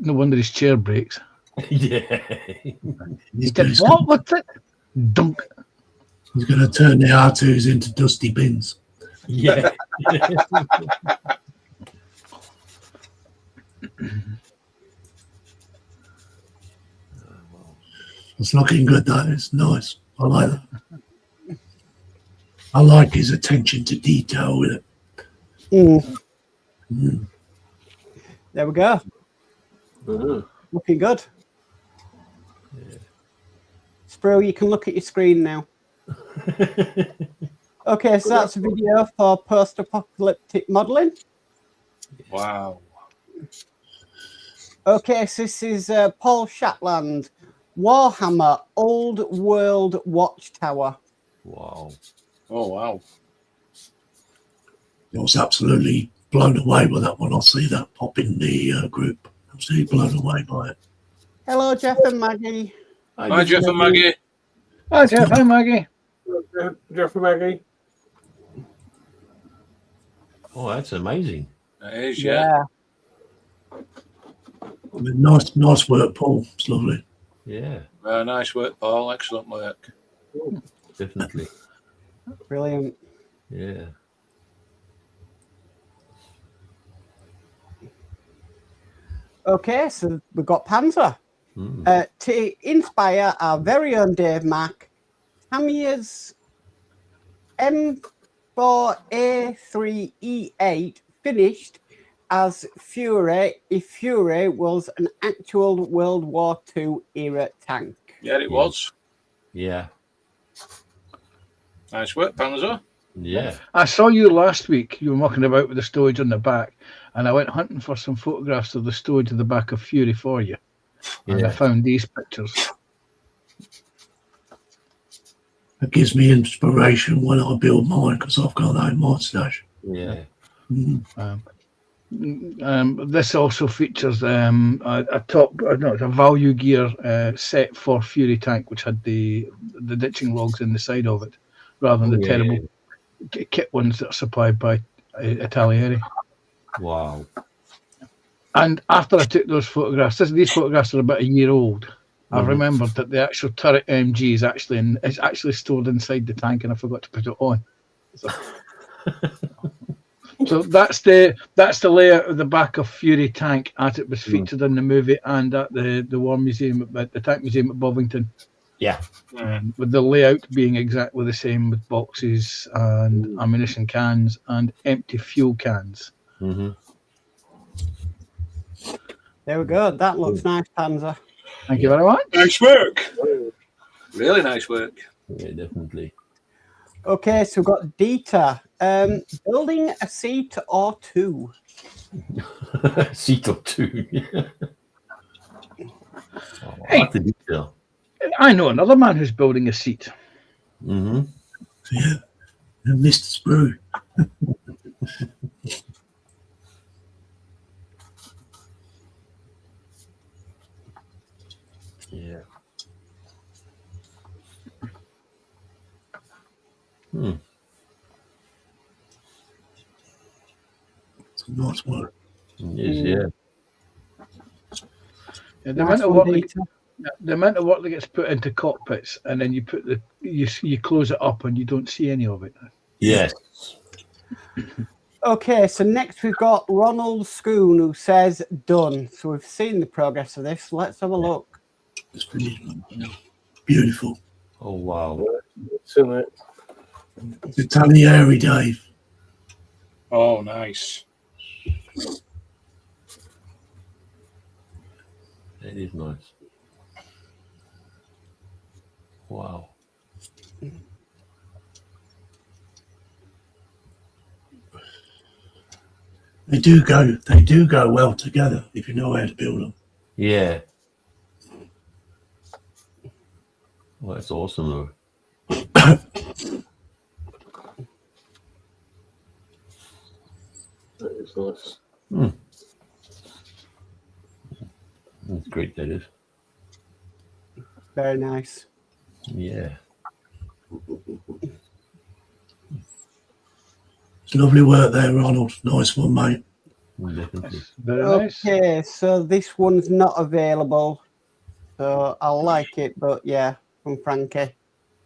Speaker 3: No wonder his chair breaks.
Speaker 2: Yeah.
Speaker 3: He did what? What's it? Dunk.
Speaker 1: He's going to turn the R2s into dusty bins.
Speaker 2: Yeah.
Speaker 1: It's looking good though. It's nice. I like that. I like his attention to detail with it.
Speaker 5: There we go.
Speaker 6: Mhm.
Speaker 5: Looking good. Sprue, you can look at your screen now. Okay, so that's a video for post-apocalyptic modelling.
Speaker 4: Wow.
Speaker 5: Okay, so this is Paul Shatland, Warhammer Old World Watchtower.
Speaker 2: Wow.
Speaker 4: Oh, wow.
Speaker 1: I was absolutely blown away by that one. I'll see that pop in the group. Absolutely blown away by it.
Speaker 5: Hello, Jeff and Maggie.
Speaker 4: Hi, Jeff and Maggie.
Speaker 3: Hi, Jeff. Hi, Maggie.
Speaker 6: Jeffrey Maggie.
Speaker 2: Oh, that's amazing.
Speaker 4: It is, yeah.
Speaker 1: I mean, nice work, Paul. It's lovely.
Speaker 2: Yeah,
Speaker 4: Nice work, Paul. Excellent work.
Speaker 2: definitely.
Speaker 5: Brilliant.
Speaker 2: Yeah.
Speaker 5: Okay, so we've got Panzer.
Speaker 2: Mm.
Speaker 5: To inspire our very own Dave Mack, Tamiya's M4A3E8 finished as Fury if Fury was an actual World War II era tank.
Speaker 4: Yeah, it was.
Speaker 2: Yeah.
Speaker 4: Nice work, Panzer.
Speaker 2: Yeah.
Speaker 3: I saw you last week. You were mucking about with the stowage on the back, and I went hunting for some photographs of the stowage at the back of Fury for you. And I
Speaker 2: Yeah.
Speaker 3: found these pictures.
Speaker 1: It gives me inspiration when I build mine because I've got that in my stash.
Speaker 2: Yeah.
Speaker 1: Mm.
Speaker 3: This also features a top, no, it's a value gear set for Fury Tank, which had the ditching logs in the side of it, rather than the
Speaker 2: Yeah.
Speaker 3: terrible kit ones that are supplied by Italieri.
Speaker 2: Wow.
Speaker 3: And after I took those photographs, these photographs are about a year old. I
Speaker 2: Mhm.
Speaker 3: remembered that the actual turret MG is actually stored inside the tank, and I forgot to put it on. So that's the layout of the back of Fury Tank as it was featured in the movie and at the War Museum, at the Tank Museum at Bovington.
Speaker 2: Yeah.
Speaker 3: With the layout being exactly the same with boxes and ammunition cans and empty fuel cans.
Speaker 2: Mm-hmm.
Speaker 5: There we go. That looks nice, Panzer.
Speaker 3: Thank you very much.
Speaker 4: Nice work. Really nice work.
Speaker 2: Yeah, definitely.
Speaker 5: Okay, so we've got Dieter. Building a seat or two.
Speaker 2: Seat or two.
Speaker 3: Hey.
Speaker 2: That's the detail.
Speaker 3: I know another man who's building a seat.
Speaker 2: Mm-hmm.
Speaker 1: Yeah, and Mr. Sprue.
Speaker 2: Yeah. Hmm.
Speaker 1: It's a nice one.
Speaker 2: It is, yeah.
Speaker 3: The
Speaker 5: Nice
Speaker 3: amount of
Speaker 5: one,
Speaker 3: work
Speaker 5: Dieter.
Speaker 3: the amount of work that gets put into cockpits, and then you put you close it up and you don't see any of it.
Speaker 2: Yes.
Speaker 5: Okay, so next we've got Ronald Schoon who says done. So we've seen the progress of this. Let's have a look.
Speaker 1: It's finished. Beautiful.
Speaker 2: Oh, wow.
Speaker 6: It's in it.
Speaker 1: It's Italieri, Dave.
Speaker 4: Oh, nice.
Speaker 2: It is nice. Wow.
Speaker 1: They do go well together if you know how to build them.
Speaker 2: Yeah. Well, that's awesome, though.
Speaker 6: That is nice.
Speaker 2: That's great, that is.
Speaker 5: Very nice.
Speaker 2: Yeah.
Speaker 1: It's lovely work there, Ronald. Nice one, mate.
Speaker 2: Definitely.
Speaker 3: Very nice.
Speaker 5: Okay, so this one's not available. So I like it, but yeah, from Frankie.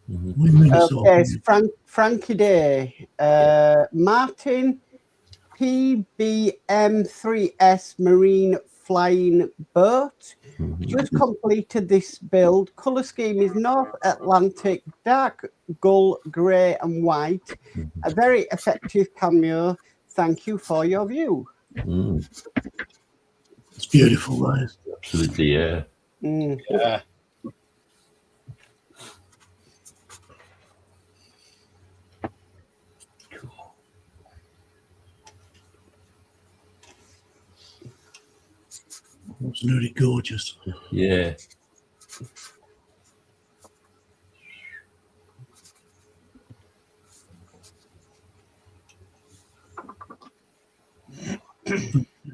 Speaker 1: We really saw
Speaker 5: Okay,
Speaker 1: it.
Speaker 5: it's Frankie Day. Martin PBM3S Marine Flying Boat. Just completed this build. Colour scheme is North Atlantic, dark gull, grey and white. A very effective cameo. Thank you for your view.
Speaker 1: It's beautiful, that is.
Speaker 2: Absolutely, yeah.
Speaker 4: Yeah.
Speaker 1: Absolutely gorgeous.
Speaker 2: Yeah.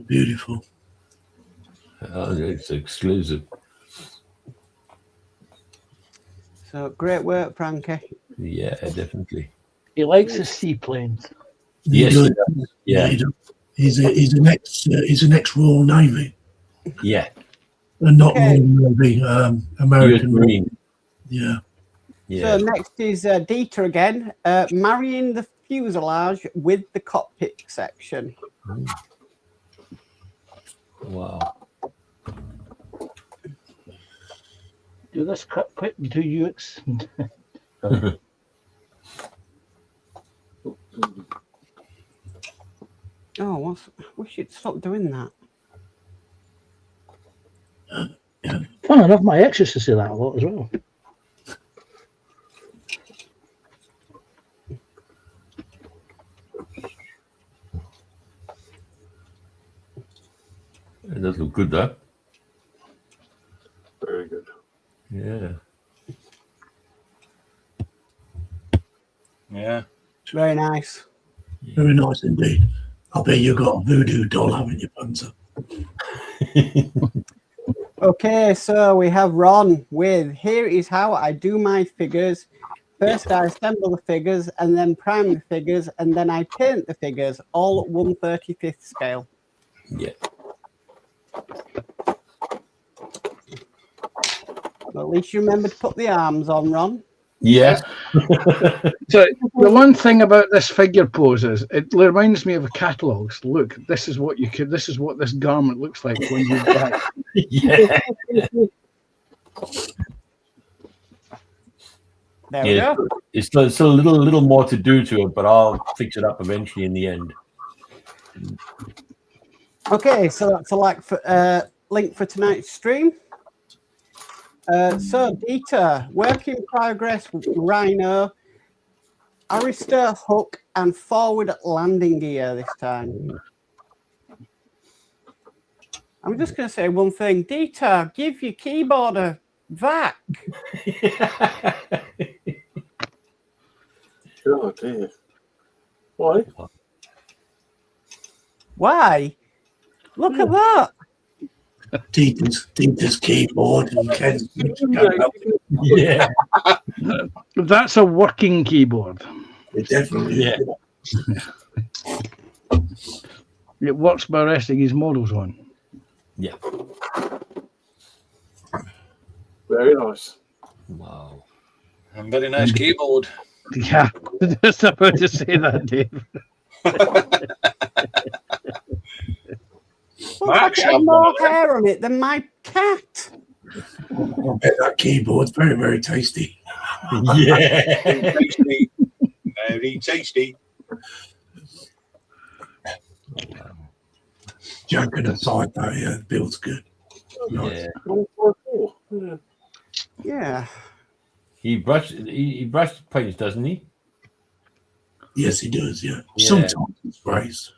Speaker 1: Beautiful.
Speaker 2: It's exclusive.
Speaker 5: So great work, Frankie.
Speaker 2: Yeah, definitely.
Speaker 3: He likes his seaplanes.
Speaker 2: Yes,
Speaker 1: He
Speaker 2: he
Speaker 1: does.
Speaker 2: does. Yeah.
Speaker 1: he does. He's an ex-Royal Navy,
Speaker 2: Yeah.
Speaker 1: and not
Speaker 5: Okay.
Speaker 1: Royal Navy,
Speaker 2: US
Speaker 1: American.
Speaker 2: Marine.
Speaker 1: Yeah.
Speaker 2: Yeah.
Speaker 5: So next is Dieter again, marrying the fuselage with the cockpit section.
Speaker 2: Wow.
Speaker 3: Do this quick. Do you?
Speaker 5: Oh, we should stop doing that.
Speaker 3: Fun enough, my ex used to say that a lot as well.
Speaker 2: It does look good, though.
Speaker 6: Very good.
Speaker 2: Yeah.
Speaker 4: Yeah.
Speaker 5: Very nice.
Speaker 1: Very nice indeed. I bet you got a voodoo doll, haven't you, Punter?
Speaker 5: Okay, so we have Ron with here is how I do my figures. First, I assemble the figures and then prime the figures and then I paint the figures, all at 1/35th scale.
Speaker 2: Yeah.
Speaker 5: Well, at least you remember to put the arms on, Ron.
Speaker 2: Yeah.
Speaker 3: So the one thing about this figure pose is it reminds me of catalogs. Look, this is what you could. This is what this garment looks like when you buy.
Speaker 2: Yeah.
Speaker 5: There we
Speaker 2: Yeah.
Speaker 5: go.
Speaker 2: It's still a little more to do to it, but I'll fix it up eventually in the end.
Speaker 5: Okay, so that's a link for tonight's stream. So Dieter, work in progress with Rhino, Arista, hook, and forward landing gear this time. I'm just going to say one thing. Dieter, give your keyboard a vac.
Speaker 6: Oh dear. Why?
Speaker 5: Why? Look at that.
Speaker 1: Dieter's keyboard and Ken's.
Speaker 2: Yeah.
Speaker 3: That's a working keyboard.
Speaker 1: It definitely
Speaker 2: Yeah.
Speaker 3: It works by resting his models on.
Speaker 2: Yeah.
Speaker 6: Very nice.
Speaker 2: Wow.
Speaker 4: And very nice keyboard.
Speaker 3: Yeah, just about to say that, Dave.
Speaker 5: Well,
Speaker 4: I
Speaker 5: I've
Speaker 4: actually
Speaker 5: got
Speaker 4: have one
Speaker 5: more
Speaker 4: of them.
Speaker 5: hair on it than my cat.
Speaker 1: I bet that keyboard's very, very tasty.
Speaker 2: Yeah.
Speaker 4: Tasty. Very tasty.
Speaker 1: Joking aside, though, yeah, the build's good. Nice.
Speaker 2: Yeah.
Speaker 6: 144. Yeah.
Speaker 5: Yeah.
Speaker 2: He brush paints, doesn't he?
Speaker 1: Yes, he does, yeah.
Speaker 2: Yeah.
Speaker 1: Sometimes he sprays.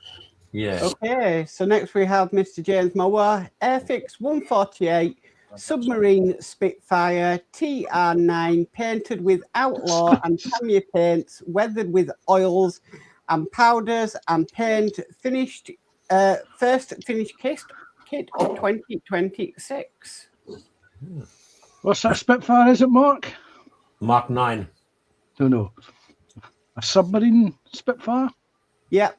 Speaker 2: Yeah.
Speaker 5: Okay, so next we have Mr. James Mower, Airfix 148, Submarine Spitfire, TR9, painted with Outlaw and Tamiya paints, weathered with oils and powders, and paint finished, first finished kit of 2026.
Speaker 3: What's that Spitfire, is it, Mark?
Speaker 2: Mark 9.
Speaker 3: Don't know. A submarine Spitfire?
Speaker 5: Yeah,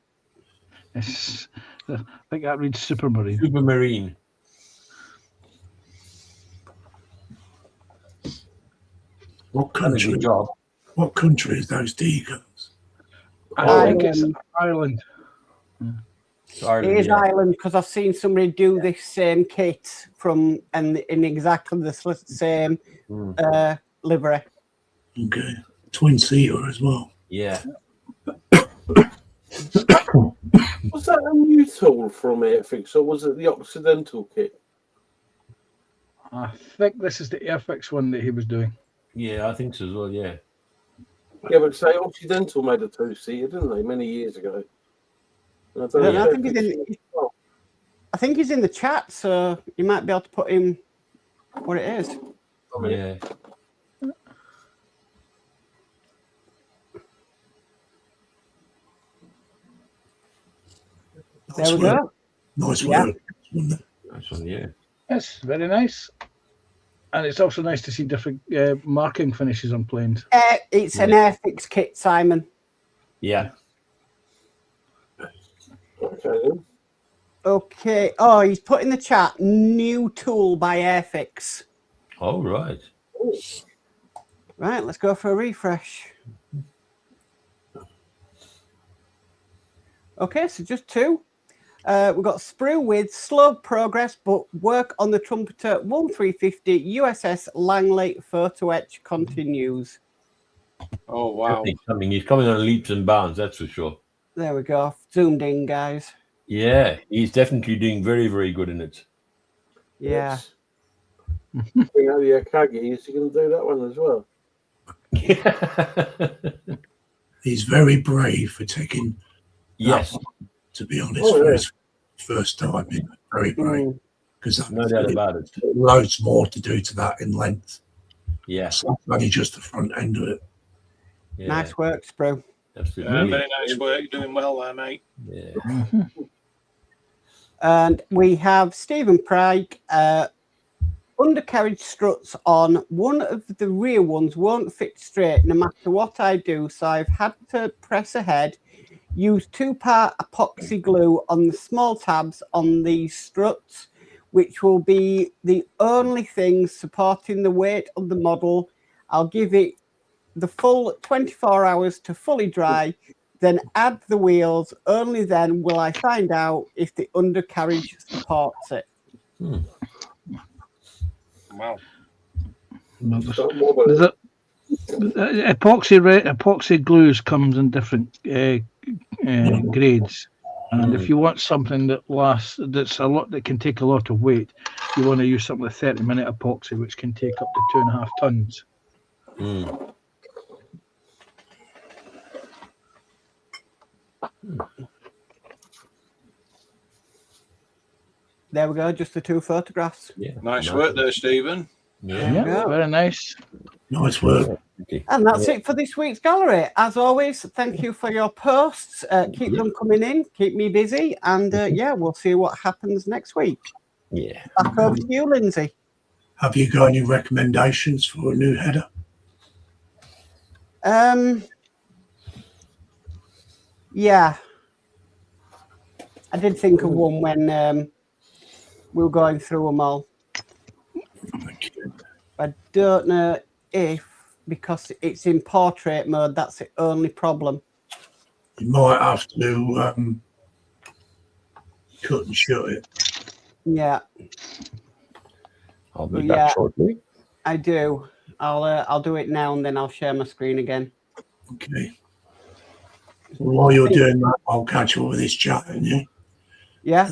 Speaker 3: It's, I think that reads Supermarine.
Speaker 2: Supermarine.
Speaker 1: What
Speaker 2: Done a
Speaker 1: country?
Speaker 2: good job.
Speaker 1: What country is those Deacons?
Speaker 3: I think it's Ireland.
Speaker 2: It's Ireland,
Speaker 5: it is
Speaker 2: yeah.
Speaker 5: Ireland because I've seen somebody do this same kit in exactly the same livery.
Speaker 1: Okay. Twin seater as well.
Speaker 2: Yeah.
Speaker 6: Was that a new tool from Airfix or was it the Occidental kit?
Speaker 3: I think this is the Airfix one that he was doing.
Speaker 2: Yeah, I think so as well, yeah.
Speaker 6: Yeah, but say Occidental made a two-seater, didn't they, many years ago? And I don't
Speaker 5: I
Speaker 6: know if
Speaker 5: think he's
Speaker 6: Airfix-
Speaker 5: in, I think he's in the chat, so you might be able to put him what it is.
Speaker 2: Yeah.
Speaker 5: There we go.
Speaker 1: Nice
Speaker 5: Yeah.
Speaker 1: work. Wasn't it?
Speaker 2: Nice one, yeah.
Speaker 3: Yes, very nice. And it's also nice to see different marking finishes on planes.
Speaker 5: It's an Airfix kit, Simon.
Speaker 2: Yeah.
Speaker 6: Okay, then.
Speaker 5: Okay. Oh, he's put in the chat new tool by Airfix.
Speaker 2: All right.
Speaker 5: Right, let's go for a refresh. Okay, so just two. We've got sprue with slow progress, but work on the trumpeter 1350 USS Langley photo etch continues.
Speaker 4: Oh, wow.
Speaker 2: He's coming on leaps and bounds, that's for sure.
Speaker 5: There we go. Zoomed in, guys.
Speaker 2: Yeah, he's definitely doing very, very good in it.
Speaker 5: Yeah.
Speaker 6: Bring out the Akagi, is he going to do that one as well?
Speaker 1: He's very brave for taking
Speaker 2: Yes,
Speaker 1: to be honest,
Speaker 6: Oh,
Speaker 1: for
Speaker 6: yeah.
Speaker 1: his first time. Very brave. Because
Speaker 2: no doubt about it.
Speaker 1: loads more to do to that in length.
Speaker 2: Yeah.
Speaker 1: So it's only just the front end of it.
Speaker 2: Yeah,
Speaker 5: Nice work, Sprue.
Speaker 2: absolutely.
Speaker 4: Very nice work. You're doing well there, mate.
Speaker 2: Yeah.
Speaker 5: And we have Stephen Pryke. Undercarriage struts on one of the rear ones won't fit straight no matter what I do, so I've had to press ahead. Use 2-part epoxy glue on the small tabs on these struts, which will be the only thing supporting the weight of the model. I'll give it the full 24 hours to fully dry, then add the wheels. Only then will I find out if the undercarriage supports it.
Speaker 4: Wow.
Speaker 3: Epoxy glues comes in different grades, and if you want something that lasts, that can take a lot of weight, you want to use something like 30-minute epoxy, which can take up to 2.5 tons.
Speaker 5: There we go, just the 2 photographs.
Speaker 2: Yeah.
Speaker 4: Nice work there, Stephen.
Speaker 2: Yeah.
Speaker 5: Yeah.
Speaker 3: Very nice.
Speaker 1: Nice work.
Speaker 2: Okay.
Speaker 5: And that's it for this week's gallery. As always, thank you for your posts. Keep them coming in, keep me busy, and yeah, we'll see what happens next week.
Speaker 2: Yeah.
Speaker 5: Back over to you, Lindsay.
Speaker 1: Have you got any recommendations for a new header?
Speaker 5: Yeah, I did think of one when we were going through them all. I don't know if, because it's in portrait mode, that's the only problem.
Speaker 1: You might have to cut and shut it.
Speaker 5: Yeah,
Speaker 2: I'll be
Speaker 5: Yeah.
Speaker 2: back shortly.
Speaker 5: I do. I'll do it now and then I'll share my screen again.
Speaker 1: Okay. Well, while you're doing that, I'll catch up with this chat, and you.
Speaker 5: Yeah,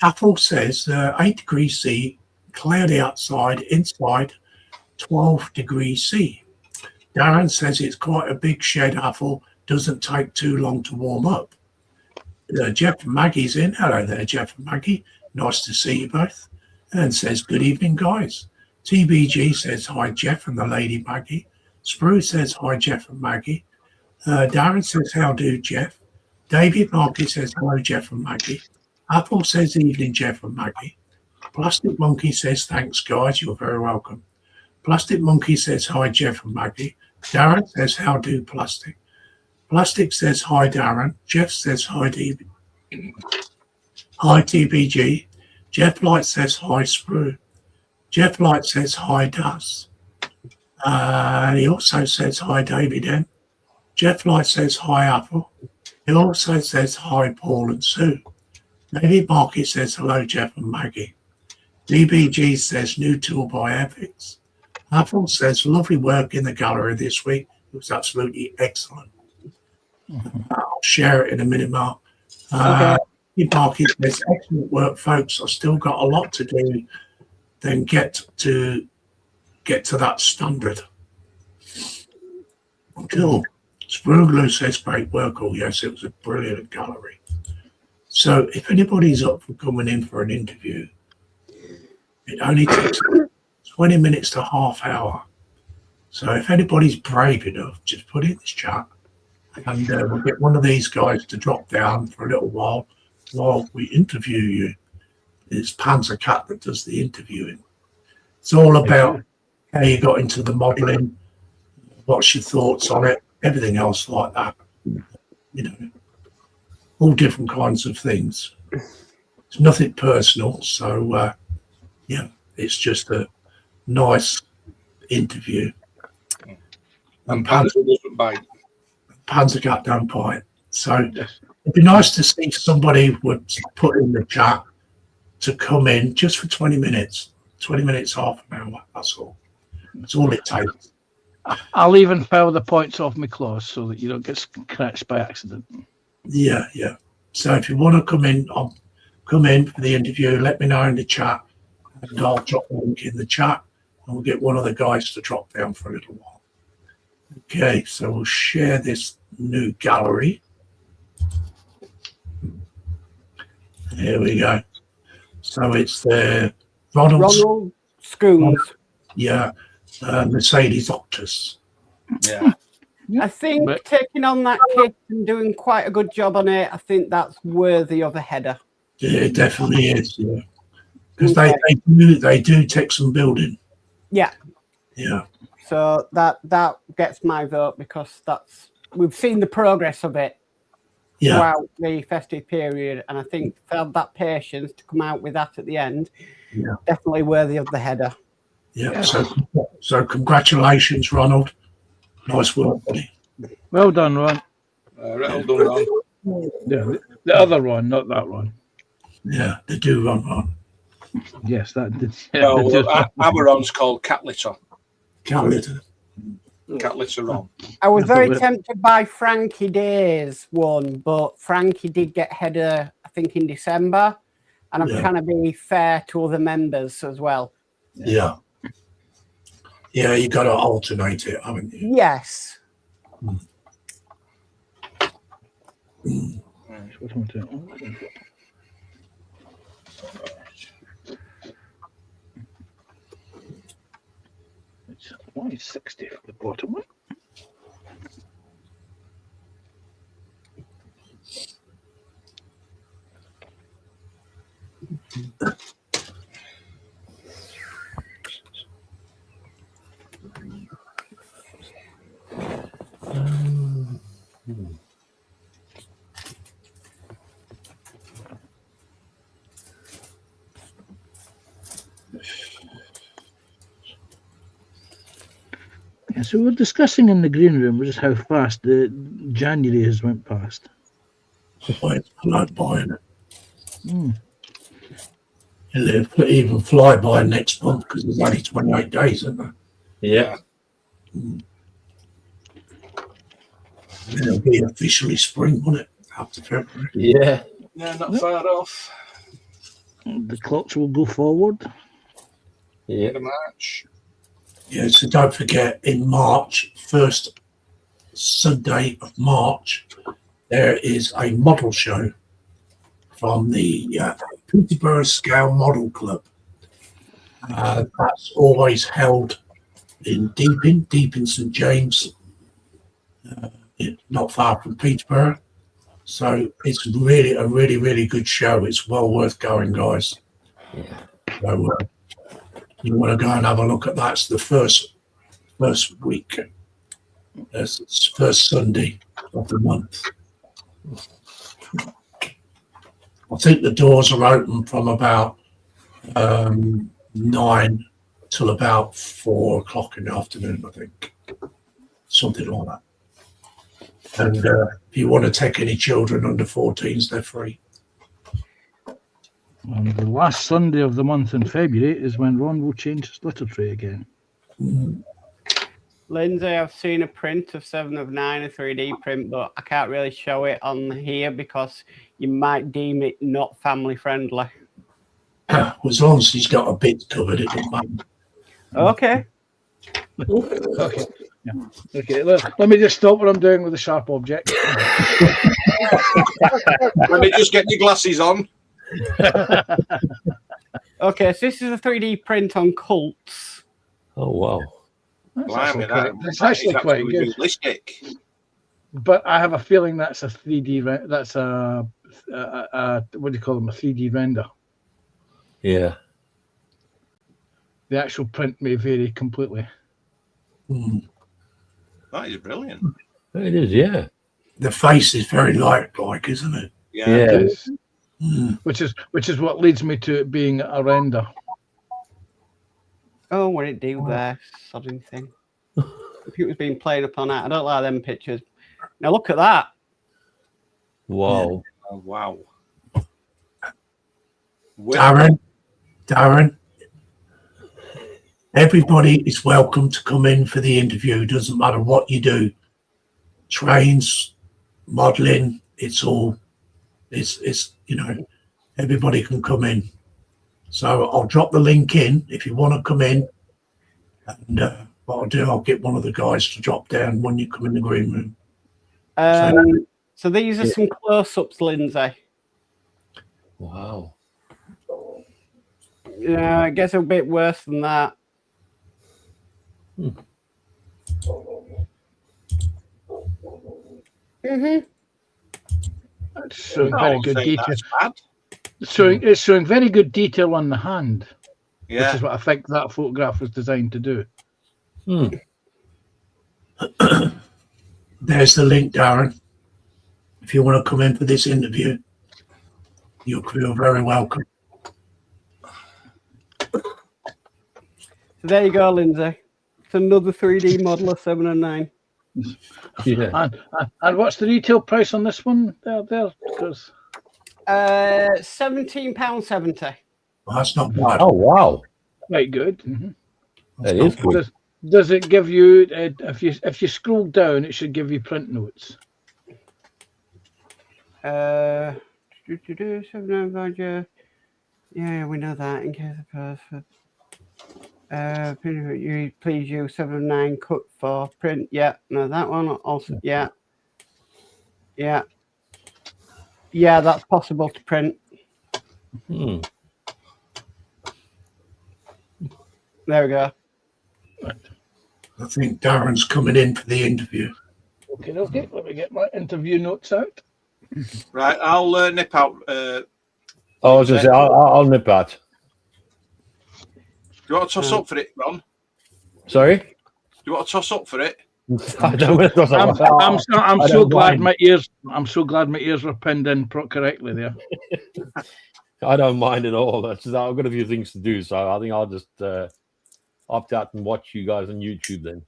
Speaker 1: Apple says 8 degrees C, cloudy outside, inside 12 degrees C. Darren says it's quite a big shed, Apple, doesn't take too long to warm up. Jeff and Maggie's in. Hello there, Jeff and Maggie. Nice to see you both. And says, good evening, guys. TBG says, hi, Jeff and the lady Maggie. Sprue says, hi, Jeff and Maggie. Darren says, how do, Jeff? David Markey says, hello, Jeff and Maggie. Apple says, evening, Jeff and Maggie. Plastic Monkey says, thanks, guys. You're very welcome. Plastic Monkey says, hi, Jeff and Maggie. Darren says, how do, Plastic? Plastic says, hi, Darren. Jeff says, hi, DB. Hi, TBG. Jeff Light says, hi, Sprue. Jeff Light says, hi, Daz. He also says, hi, David M. Jeff Light says, hi, Apple. He also says, hi, Paul and Sue. David Markey says, hello, Jeff and Maggie. DBG says, new tool by Airfix. Apple says, lovely work in the gallery this week. It was absolutely excellent. I'll share it in a minute, Mark. David Markey says, excellent work, folks. I've still got a lot to do, then get to that standard. Cool. Sprugler says, great work. Oh, yes, it was a brilliant gallery. So if anybody's up for coming in for an interview, it only takes 20 minutes to half hour. So if anybody's brave enough, just put it in the chat, and we'll get one of these guys to drop down for a little while we interview you. It's Panzer Cat that does the interviewing. It's all about how you got into the modelling, what's your thoughts on it, everything else like that. You know, all different kinds of things. It's nothing personal, so yeah, it's just a nice interview. And
Speaker 4: Panzer doesn't bite.
Speaker 1: Panzer Cat don't bite. So it'd be nice to see if somebody would put in the chat to come in just for 20 minutes. 20 minutes, half an hour, that's all. That's all it takes.
Speaker 3: I'll even file the points off my claws so that you don't get scratched by accident.
Speaker 1: Yeah. So if you want to come in for the interview, let me know in the chat, and I'll drop a link in the chat, and we'll get one of the guys to drop down for a little while. Okay, so we'll share this new gallery. Here we go. So it's the
Speaker 5: Ronald Scoones.
Speaker 1: Yeah, Mercedes Octus.
Speaker 4: Yeah.
Speaker 5: I think
Speaker 3: But-
Speaker 5: taking on that kit and doing quite a good job on it, I think that's worthy of a header.
Speaker 1: Yeah, it definitely is. Yeah, because
Speaker 5: Okay.
Speaker 1: they do take some building.
Speaker 5: Yeah.
Speaker 1: Yeah,
Speaker 5: So that gets my vote because we've seen the progress of it
Speaker 1: yeah,
Speaker 5: throughout the festive period, and I think to have that patience to come out with that at the end,
Speaker 1: Yeah.
Speaker 5: definitely worthy of the header.
Speaker 1: yeah. So congratulations, Ronald. Nice work, buddy.
Speaker 3: Well done, Ron.
Speaker 4: Well done, Ron.
Speaker 3: Yeah, the other Ron, not that Ron.
Speaker 1: Yeah, they do run.
Speaker 3: Yes, that did.
Speaker 4: Well, our Ron's called Cat Litter.
Speaker 1: Can't litter.
Speaker 4: Cat Litter Ron.
Speaker 5: I was
Speaker 3: That's
Speaker 5: very
Speaker 3: a bit-
Speaker 5: tempted by Frankie Day's one, but Frankie did get header, I think, in December, and I'm
Speaker 1: Yeah.
Speaker 5: trying to be fair to other members as well.
Speaker 1: Yeah. Yeah, you got to alternate it, haven't you?
Speaker 5: Yes.
Speaker 3: What am I doing? Why is 60 for the bottom one? Yeah, so we're discussing in the green room just how fast the January has went past.
Speaker 1: It's flood by it.
Speaker 3: Mm.
Speaker 1: It'll even fly by next month because there's only 28 days, isn't there?
Speaker 2: Yeah.
Speaker 1: It'll be officially spring, won't it? After February.
Speaker 2: Yeah.
Speaker 4: Yeah, not far off.
Speaker 3: The clocks will go forward.
Speaker 2: Yeah.
Speaker 4: End of March.
Speaker 1: Yeah, so don't forget, in March, first Sunday of March, there is a model show from the Peterborough Scale Model Club. That's always held in Deeping St James, not far from Peterborough. So it's really a really good show. It's well worth going, guys.
Speaker 2: Yeah.
Speaker 1: So you want to go and have a look at that. It's the first week. It's first Sunday of the month. I think the doors are open from about 9 till about 4 o'clock in the afternoon, I think. Something like that. And if you want to take any children under 14s, they're free.
Speaker 3: And the last Sunday of the month in February is when Ron will change his litter tray again.
Speaker 5: Lindsay, I've seen a print of 7 of 9, a 3D print, but I can't really show it on here because you might deem it not family friendly.
Speaker 1: As long as he's got a bit covered, it doesn't matter.
Speaker 5: Okay.
Speaker 3: Okay. Yeah. Okay. Let me just stop what I'm doing with the sharp object.
Speaker 4: Let me just get your glasses on.
Speaker 5: Okay, so this is a 3D print on Colts.
Speaker 2: Oh wow.
Speaker 4: Blimey,
Speaker 3: That's actually quite good.
Speaker 4: realistic.
Speaker 3: But I have a feeling that's a 3D. That's a what do you call them? A 3D render.
Speaker 2: Yeah.
Speaker 3: The actual print may vary completely.
Speaker 4: That is brilliant.
Speaker 2: It is. Yeah.
Speaker 1: The face is very lifelike, isn't it?
Speaker 4: Yeah.
Speaker 2: Yeah.
Speaker 3: Yes. Which is what leads me to it being a render.
Speaker 5: Oh, what it do there? Sodding thing. Computer's been playing upon that. I don't like them pictures. Now look at that.
Speaker 2: Wow.
Speaker 4: Oh, wow.
Speaker 1: Darren, everybody is welcome to come in for the interview. Doesn't matter what you do. Trains, modelling, it's everybody can come in. So I'll drop the link in if you want to come in. And what I'll do, I'll get one of the guys to drop down when you come in the green room.
Speaker 5: So these are some close-ups, Lindsay.
Speaker 2: Wow.
Speaker 5: Yeah, I guess a bit worse than that. Mm-hmm.
Speaker 3: That's showing
Speaker 4: I
Speaker 3: very
Speaker 4: don't
Speaker 3: good
Speaker 4: think
Speaker 3: detail.
Speaker 4: that's bad.
Speaker 3: It's showing very good detail on the hand, which
Speaker 4: Yeah.
Speaker 3: is what I think that photograph was designed to do.
Speaker 2: Hmm.
Speaker 1: There's the link, Darren. If you want to come in for this interview, you'll feel very welcome.
Speaker 5: So there you go, Lindsay. It's another 3D model of 7 and 9.
Speaker 2: Yeah.
Speaker 3: And what's the retail price on this one? There, because
Speaker 5: £17.70.
Speaker 1: Well, that's not bad.
Speaker 2: Oh wow,
Speaker 3: quite good. Mhm.
Speaker 2: that is good.
Speaker 3: Does it give you if you scroll down, it should give you print notes.
Speaker 5: 7 budget. Yeah, we know that. In case of person, you please use 7/9 cut for print. Yeah, no, that one also. Yeah, that's possible to print.
Speaker 2: Hmm.
Speaker 5: There we go.
Speaker 1: I think Darren's coming in for the interview.
Speaker 3: Okay. Let me get my interview notes out.
Speaker 4: Right, I'll nip out.
Speaker 2: I was going to say, I'll nip out.
Speaker 4: Do you want to toss up for it, Ron?
Speaker 2: Sorry?
Speaker 4: Do you want to toss up for it?
Speaker 2: I don't know.
Speaker 3: I'm
Speaker 2: I
Speaker 3: so
Speaker 2: don't
Speaker 3: glad
Speaker 2: mind.
Speaker 3: my ears. I'm so glad my ears were pinned in correctly there.
Speaker 2: I don't mind at all. That's just, I've got a few things to do, so I think I'll just opt out and watch you guys on YouTube then.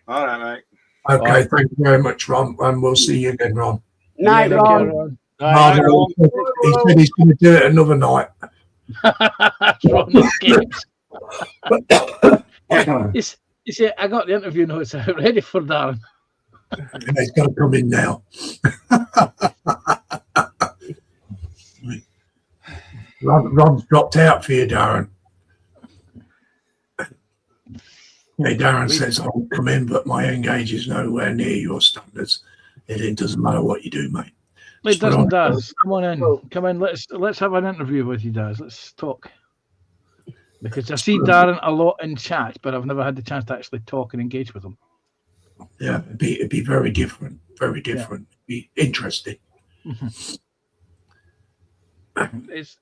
Speaker 4: All right, mate.
Speaker 1: Okay,
Speaker 2: Right.
Speaker 1: thank you very much, Ron, and we'll see you again, Ron.
Speaker 5: Night,
Speaker 3: Take care,
Speaker 5: Ron.
Speaker 3: Ron.
Speaker 1: Ron, he said he's going to do it another night.
Speaker 3: Ron escapes. You see, I got the interview notes out ready for Darren.
Speaker 1: He's got to come in now. Ron's dropped out for you, Darren. Hey, Darren says I'll come in, but my engage is nowhere near your standards. It doesn't matter what you do, mate.
Speaker 3: It doesn't, Daz. Come on in. Come in. Let's have an interview with you, Daz. Let's talk. Because I see Darren a lot in chat, but I've never had the chance to actually talk and engage with him.
Speaker 1: Yeah, it'd be very different. Very different. It'd be interesting.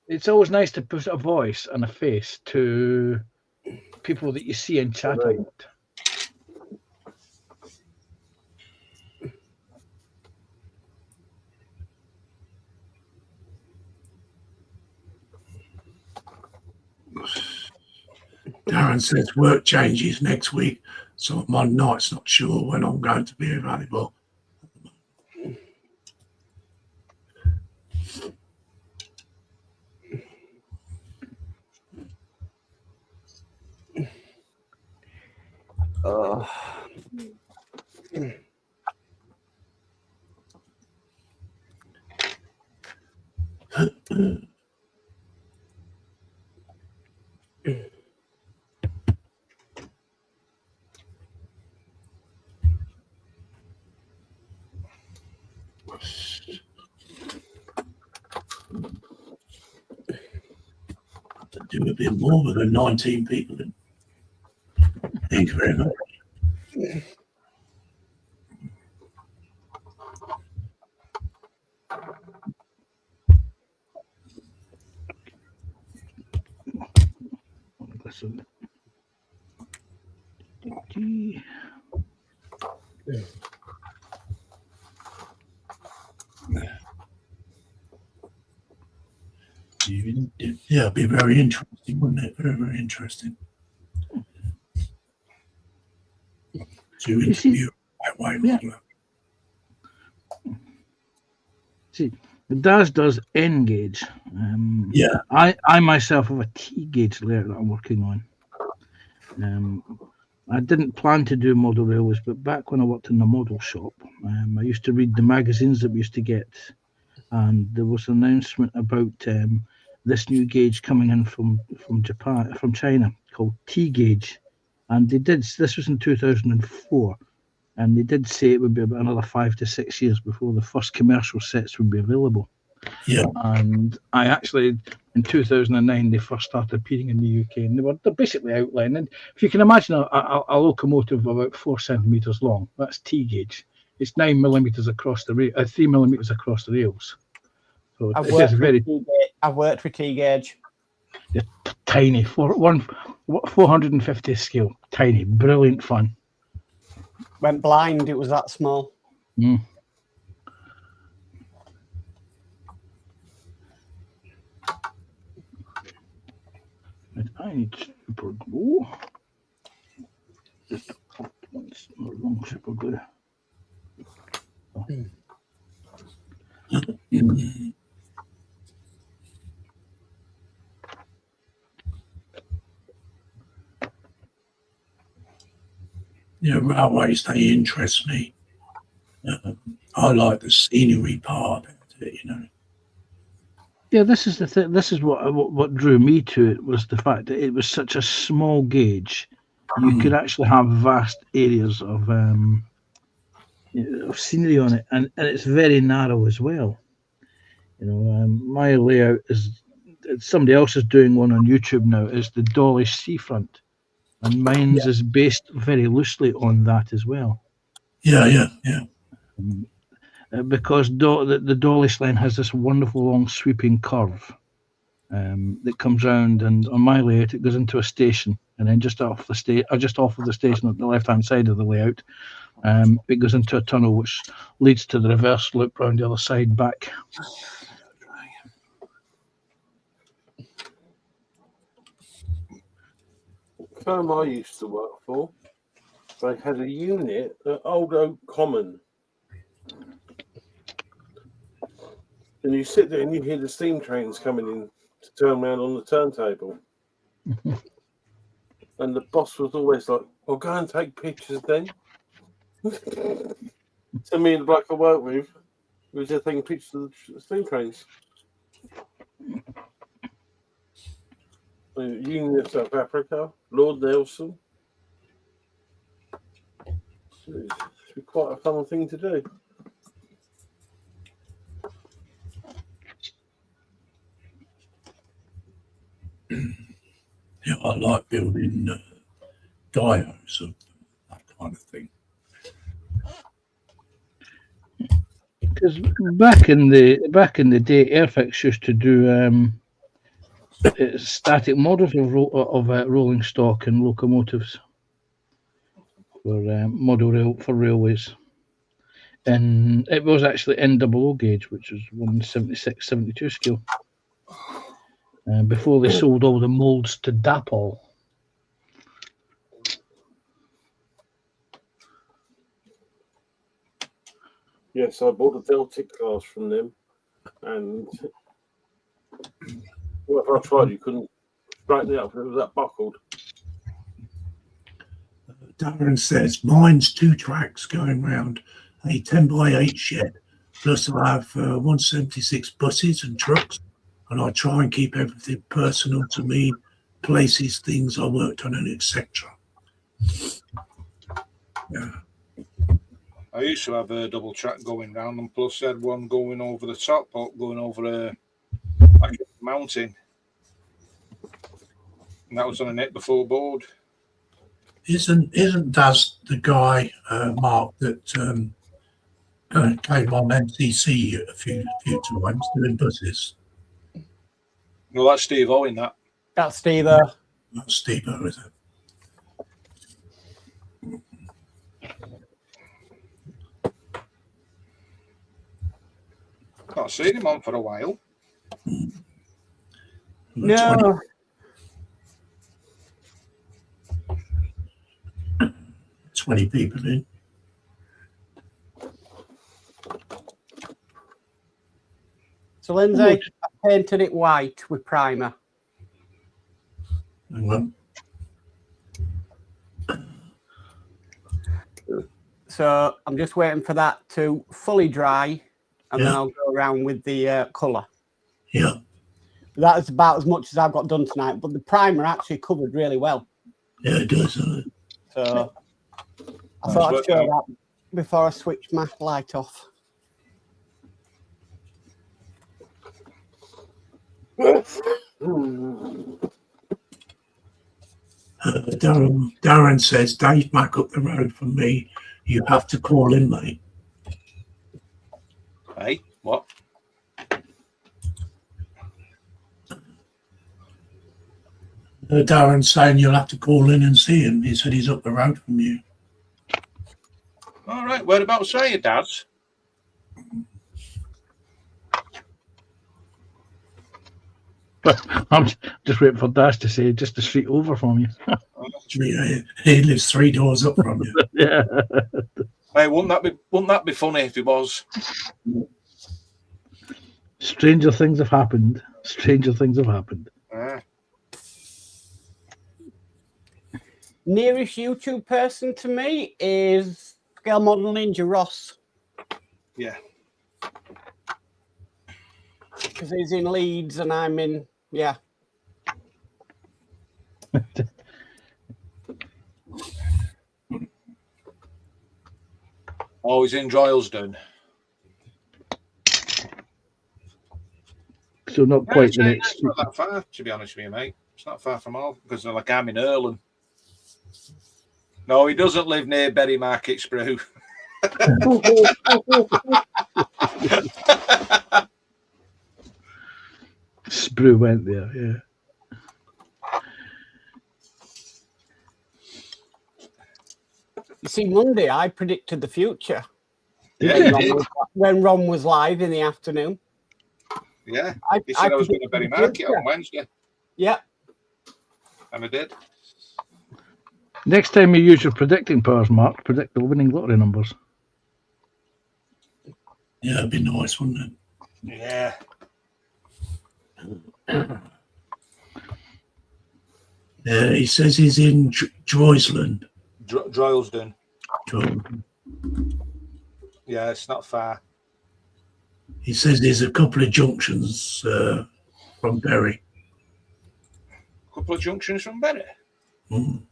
Speaker 3: It's always nice to put a voice and a face to people that you see in chat a lot.
Speaker 1: Darren says work changes next week, so I'm on nights, not sure when I'm going to be available. To do a bit more with the 19 people. Thank you very much.
Speaker 3: Listen.
Speaker 1: Yeah, it'd be very interesting, wouldn't it? Very, very interesting. To interview that way.
Speaker 3: Yeah. See, Daz does N gauge.
Speaker 1: Yeah.
Speaker 3: I myself have a T gauge layer that I'm working on. I didn't plan to do model railways, but back when I worked in the model shop, I used to read the magazines that we used to get, and there was an announcement about this new gauge coming in from China called T gauge, and they did. This was in 2004, and they did say it would be about another 5 to 6 years before the first commercial sets would be available.
Speaker 1: Yeah.
Speaker 3: And I actually, in 2009, they first started appearing in the UK, and they're basically outlining. If you can imagine a locomotive about 4 centimeters long, that's T gauge. It's 9mm across the 3mm across the rails. So
Speaker 5: I've
Speaker 3: it is
Speaker 5: worked,
Speaker 3: very
Speaker 5: I've worked with T-gauge.
Speaker 3: tiny. 450 scale. Tiny. Brilliant fun.
Speaker 5: Went blind, it was that small.
Speaker 3: Mm. And I need super glue. Just once more wrong super glue.
Speaker 1: Yeah, railways, they interest me. I like the scenery part of it, you know.
Speaker 3: Yeah, this is the thing. This is what drew me to it, was the fact that it was such a small gauge. You could actually have vast areas of scenery on it, and it's very narrow as well. You know, my layout is, somebody else is doing one on YouTube now, is the Dawlish Seafront, and mine's is based very loosely on that as well.
Speaker 1: Yeah.
Speaker 3: Because the Dawlish line has this wonderful long sweeping curve that comes round, and on my layout it goes into a station, and then just off of the station at the left hand side of the layout, it goes into a tunnel which leads to the reverse loop round the other side back.
Speaker 6: The firm I used to work for, they had a unit at Old Oak Common. And you sit there and you hear the steam trains coming in to turn around on the turntable. And the boss was always like, well, go and take pictures then. To me and the bloke I work with, we were just taking pictures of the steam trains. Union of South Africa, Lord Nelson. It's quite a fun thing to do.
Speaker 1: Yeah, I like building dios of that kind of thing.
Speaker 3: Because back in the day, Airfix used to do static models of rolling stock and locomotives for for railways, and it was actually NOO gauge, which was 176/72 scale. Before they sold all the molds to Dapol.
Speaker 6: Yes, I bought a Deltic class from them, and whatever I tried, you couldn't straighten it up. It was that buckled.
Speaker 1: Darren says, mine's 2 tracks going round a 10x8 shed, plus I have 176 buses and trucks, and I try and keep everything personal to me, places, things I worked on, and etc. Yeah.
Speaker 4: I used to have a double track going round, and plus I had one going over the top, going over like a mountain. And that was on a net before board.
Speaker 1: Isn't Daz the guy, Mark, that came on MCC a few times doing buses?
Speaker 4: No, that's Steve Owen, that.
Speaker 5: That's Steve there.
Speaker 1: Not Steve, is it?
Speaker 4: Not seen him on for a while.
Speaker 5: No.
Speaker 1: 20 people in.
Speaker 5: So Lindsay, I painted it white with primer.
Speaker 1: Hang on.
Speaker 5: So I'm just waiting for that to fully dry, and then I'll go around with the colour.
Speaker 1: Yeah.
Speaker 5: That is about as much as I've got done tonight, but the primer actually covered really well.
Speaker 1: Yeah, it does.
Speaker 5: So I thought I'd show that before I switch my light off.
Speaker 1: Darren says, Dave, back up the road from me. You have to call in, mate.
Speaker 4: Hey, what?
Speaker 1: Darren's saying you'll have to call in and see him. He said he's up the road from you.
Speaker 4: All right, whereabouts are you, Dad?
Speaker 3: I'm just waiting for Dash to say just the street over from you.
Speaker 1: He lives 3 doors up from you.
Speaker 3: Yeah.
Speaker 4: Hey, wouldn't that be funny if it was?
Speaker 3: Stranger things have happened. Stranger things have happened.
Speaker 5: Nearest YouTube person to me is Scale Model Ninja Ross.
Speaker 4: Yeah.
Speaker 5: Because he's in Leeds and I'm in, yeah.
Speaker 4: Oh, he's in Droylsden.
Speaker 3: So not quite the next.
Speaker 4: It's not that far, to be honest with you, mate. It's not far from all because like I'm in Earlham. No, he doesn't live near Berry Market Sprue.
Speaker 3: Sprue went there, yeah.
Speaker 5: You see, Monday I predicted the future.
Speaker 4: Yeah,
Speaker 5: When Ron was live in the afternoon.
Speaker 4: yeah. He said I was going to Berry Market on Wednesday.
Speaker 5: Yeah.
Speaker 4: And I did.
Speaker 3: Next time you use your predicting powers, Mark, predict the winning lottery numbers.
Speaker 1: Yeah, that'd be nice, wouldn't
Speaker 4: Yeah.
Speaker 1: it? He says he's in Droylsden.
Speaker 4: Droylsden. Yeah, it's not far.
Speaker 1: He says there's a couple of junctions from Berry.
Speaker 4: Couple of junctions from Berry.
Speaker 1: Mm.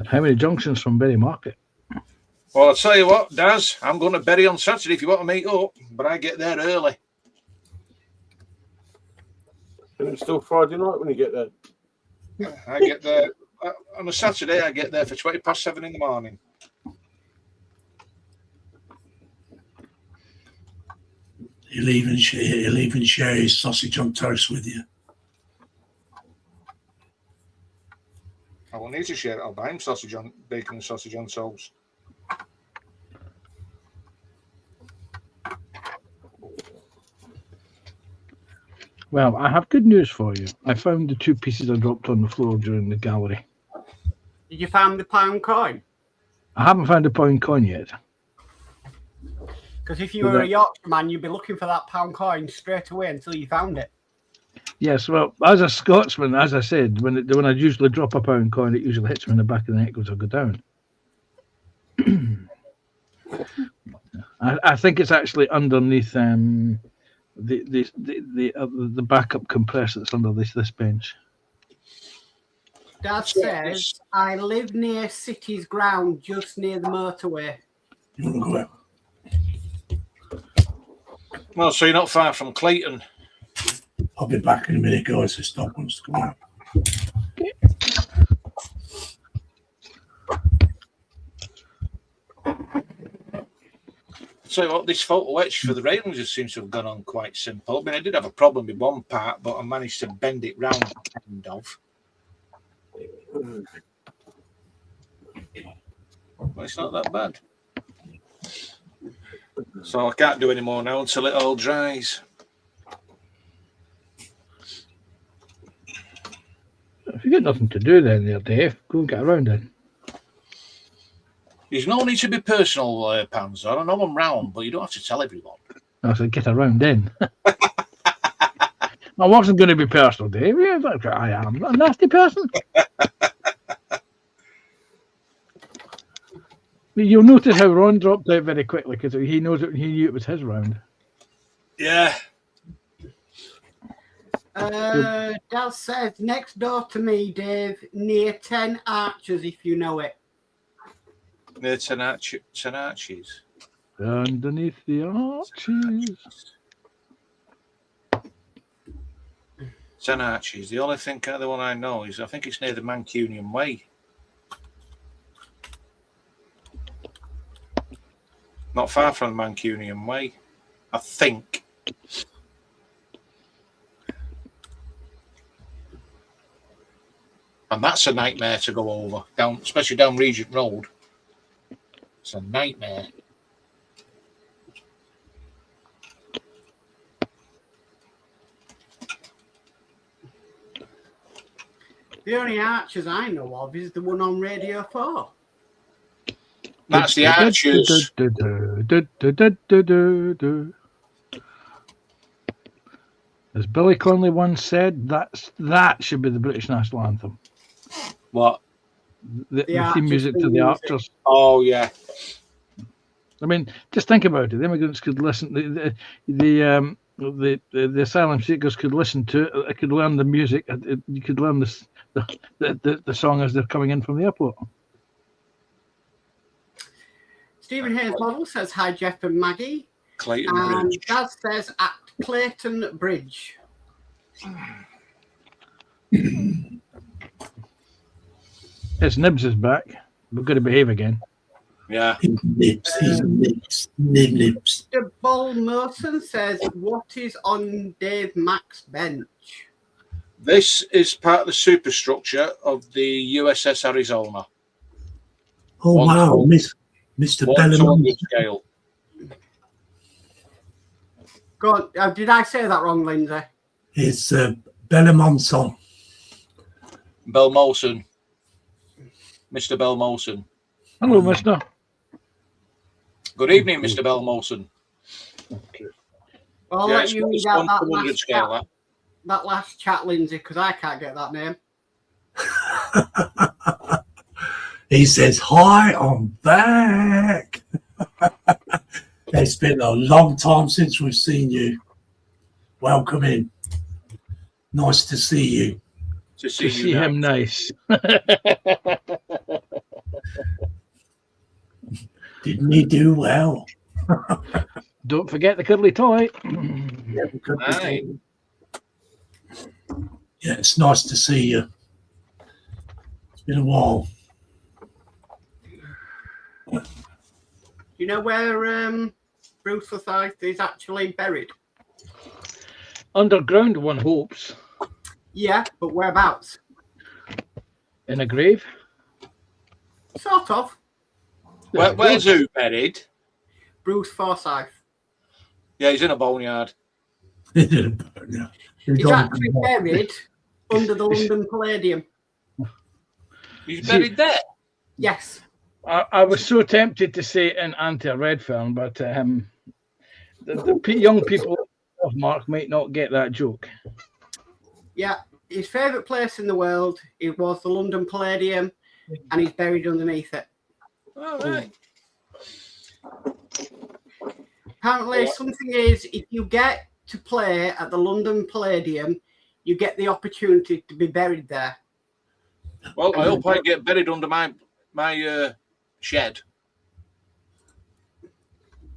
Speaker 3: How many junctions from Berry Market?
Speaker 4: Well, I'll tell you what, Daz, I'm going to Berry on Saturday if you want to meet up, but I get there early.
Speaker 6: And it's still Friday night when you get there.
Speaker 4: I get there on a Saturday. I get there for 7:20 in the morning.
Speaker 1: He'll even share his sausage on toast with you.
Speaker 4: I will need to share it. I'll buy him bacon and sausage on toast.
Speaker 3: Well, I have good news for you. I found the 2 pieces I dropped on the floor during the gallery.
Speaker 5: Did you find the pound coin?
Speaker 3: I haven't found a pound coin yet.
Speaker 5: Because if you were a Yorkshire man, you'd be looking for that pound coin straight away until you found it.
Speaker 3: Yes, well, as a Scotsman, as I said, when I usually drop a pound coin, it usually hits me in the back of the neck as I go down. I think it's actually underneath the backup compressor that's under this bench.
Speaker 5: Dad says, I live near City's ground, just near the motorway.
Speaker 1: You want to go out?
Speaker 4: Well, so you're not far from Clayton.
Speaker 1: I'll be back in a minute, guys. This dog wants to go out.
Speaker 4: So what, this photo etch for the railings just seems to have gone on quite simple. I mean, I did have a problem with one part, but I managed to bend it round kind of. Well, it's not that bad. So I can't do any more now until it all dries.
Speaker 3: If you got nothing to do then there, Dave, go and get around then.
Speaker 4: There's no need to be personal, Panzer. I know I'm round, but you don't have to tell everyone.
Speaker 3: I said, get around then. I wasn't going to be personal, Dave. Yeah, I am a nasty person. You'll notice how Ron dropped out very quickly because he knew it was his round.
Speaker 4: Yeah.
Speaker 5: Dad says, next door to me, Dave, near 10 Archers, if you know it.
Speaker 4: Near 10 Arches.
Speaker 3: Underneath the arches.
Speaker 4: 10 Arches. The only other one I know is, I think it's near the Mancunian Way. not far from the Mancunian Way, I think. And that's a nightmare to go over, down, especially down Regent Road. It's a nightmare.
Speaker 5: The only Archers I know of is the one on Radio 4.
Speaker 4: That's the Archers.
Speaker 3: As Billy Connolly once said, that should be the British national anthem.
Speaker 4: What?
Speaker 3: The theme
Speaker 5: Archers
Speaker 3: music to
Speaker 5: theme
Speaker 3: the
Speaker 5: music.
Speaker 3: Archers.
Speaker 4: Oh, yeah.
Speaker 3: I mean, just think about it. The immigrants could listen. The asylum seekers could listen to it. They could learn the music. You could learn the song as they're coming in from the airport.
Speaker 5: Stephen Hayes Model says, hi, Jeff and Maggie.
Speaker 4: Clayton
Speaker 5: And
Speaker 4: Bridge.
Speaker 5: Daz says, at Clayton Bridge.
Speaker 3: It's Nibs is back. We've got to behave again.
Speaker 4: Yeah.
Speaker 1: He's nibs. Nibs.
Speaker 5: Mr. Bull Merson says, what is on Dave Mack's bench?
Speaker 4: This is part of the superstructure of the USS Arizona.
Speaker 1: Oh,
Speaker 4: One
Speaker 1: wow.
Speaker 4: to-
Speaker 1: Mr.
Speaker 4: 1 to 100
Speaker 1: Bellamont.
Speaker 4: scale.
Speaker 5: Go on. Did I say that wrong, Lindsay?
Speaker 1: It's Bellamonson.
Speaker 4: Belmolson. Mr. Belmolson.
Speaker 3: Hello, mister.
Speaker 4: Good evening, Mr. Belmolson.
Speaker 5: Well, I'll
Speaker 4: Yeah,
Speaker 5: let
Speaker 4: it's
Speaker 5: you read
Speaker 4: 1
Speaker 5: out
Speaker 4: to
Speaker 5: that
Speaker 4: 100
Speaker 5: last,
Speaker 4: scale.
Speaker 5: chat, that last chat, Lindsay, because I can't get that name.
Speaker 1: He says, hi, I'm back. It's been a long time since we've seen you. Welcome in. Nice to see you.
Speaker 4: To see,
Speaker 3: To see
Speaker 4: you now.
Speaker 3: him nice.
Speaker 1: Didn't he do well?
Speaker 3: Don't forget the cuddly toy.
Speaker 4: Aye.
Speaker 1: Yeah, it's nice to see you. It's been a while.
Speaker 5: You know where Bruce Forsyth is actually buried?
Speaker 3: Underground, one hopes.
Speaker 5: Yeah, but whereabouts?
Speaker 3: In a grave.
Speaker 5: Sort of.
Speaker 4: Where's who buried?
Speaker 5: Bruce Forsyth.
Speaker 4: Yeah, he's in a boneyard.
Speaker 5: He's actually buried under the London Palladium.
Speaker 4: He's buried there.
Speaker 5: Yes.
Speaker 3: I was so tempted to say in Anti-Redfern, but the young people of Mark might not get that joke.
Speaker 5: Yeah. His favourite place in the world, it was the London Palladium, and he's buried underneath it.
Speaker 4: All right.
Speaker 5: Apparently, something is, if you get to play at the London Palladium, you get the opportunity to be buried there.
Speaker 4: Well, I hope I get buried under my shed.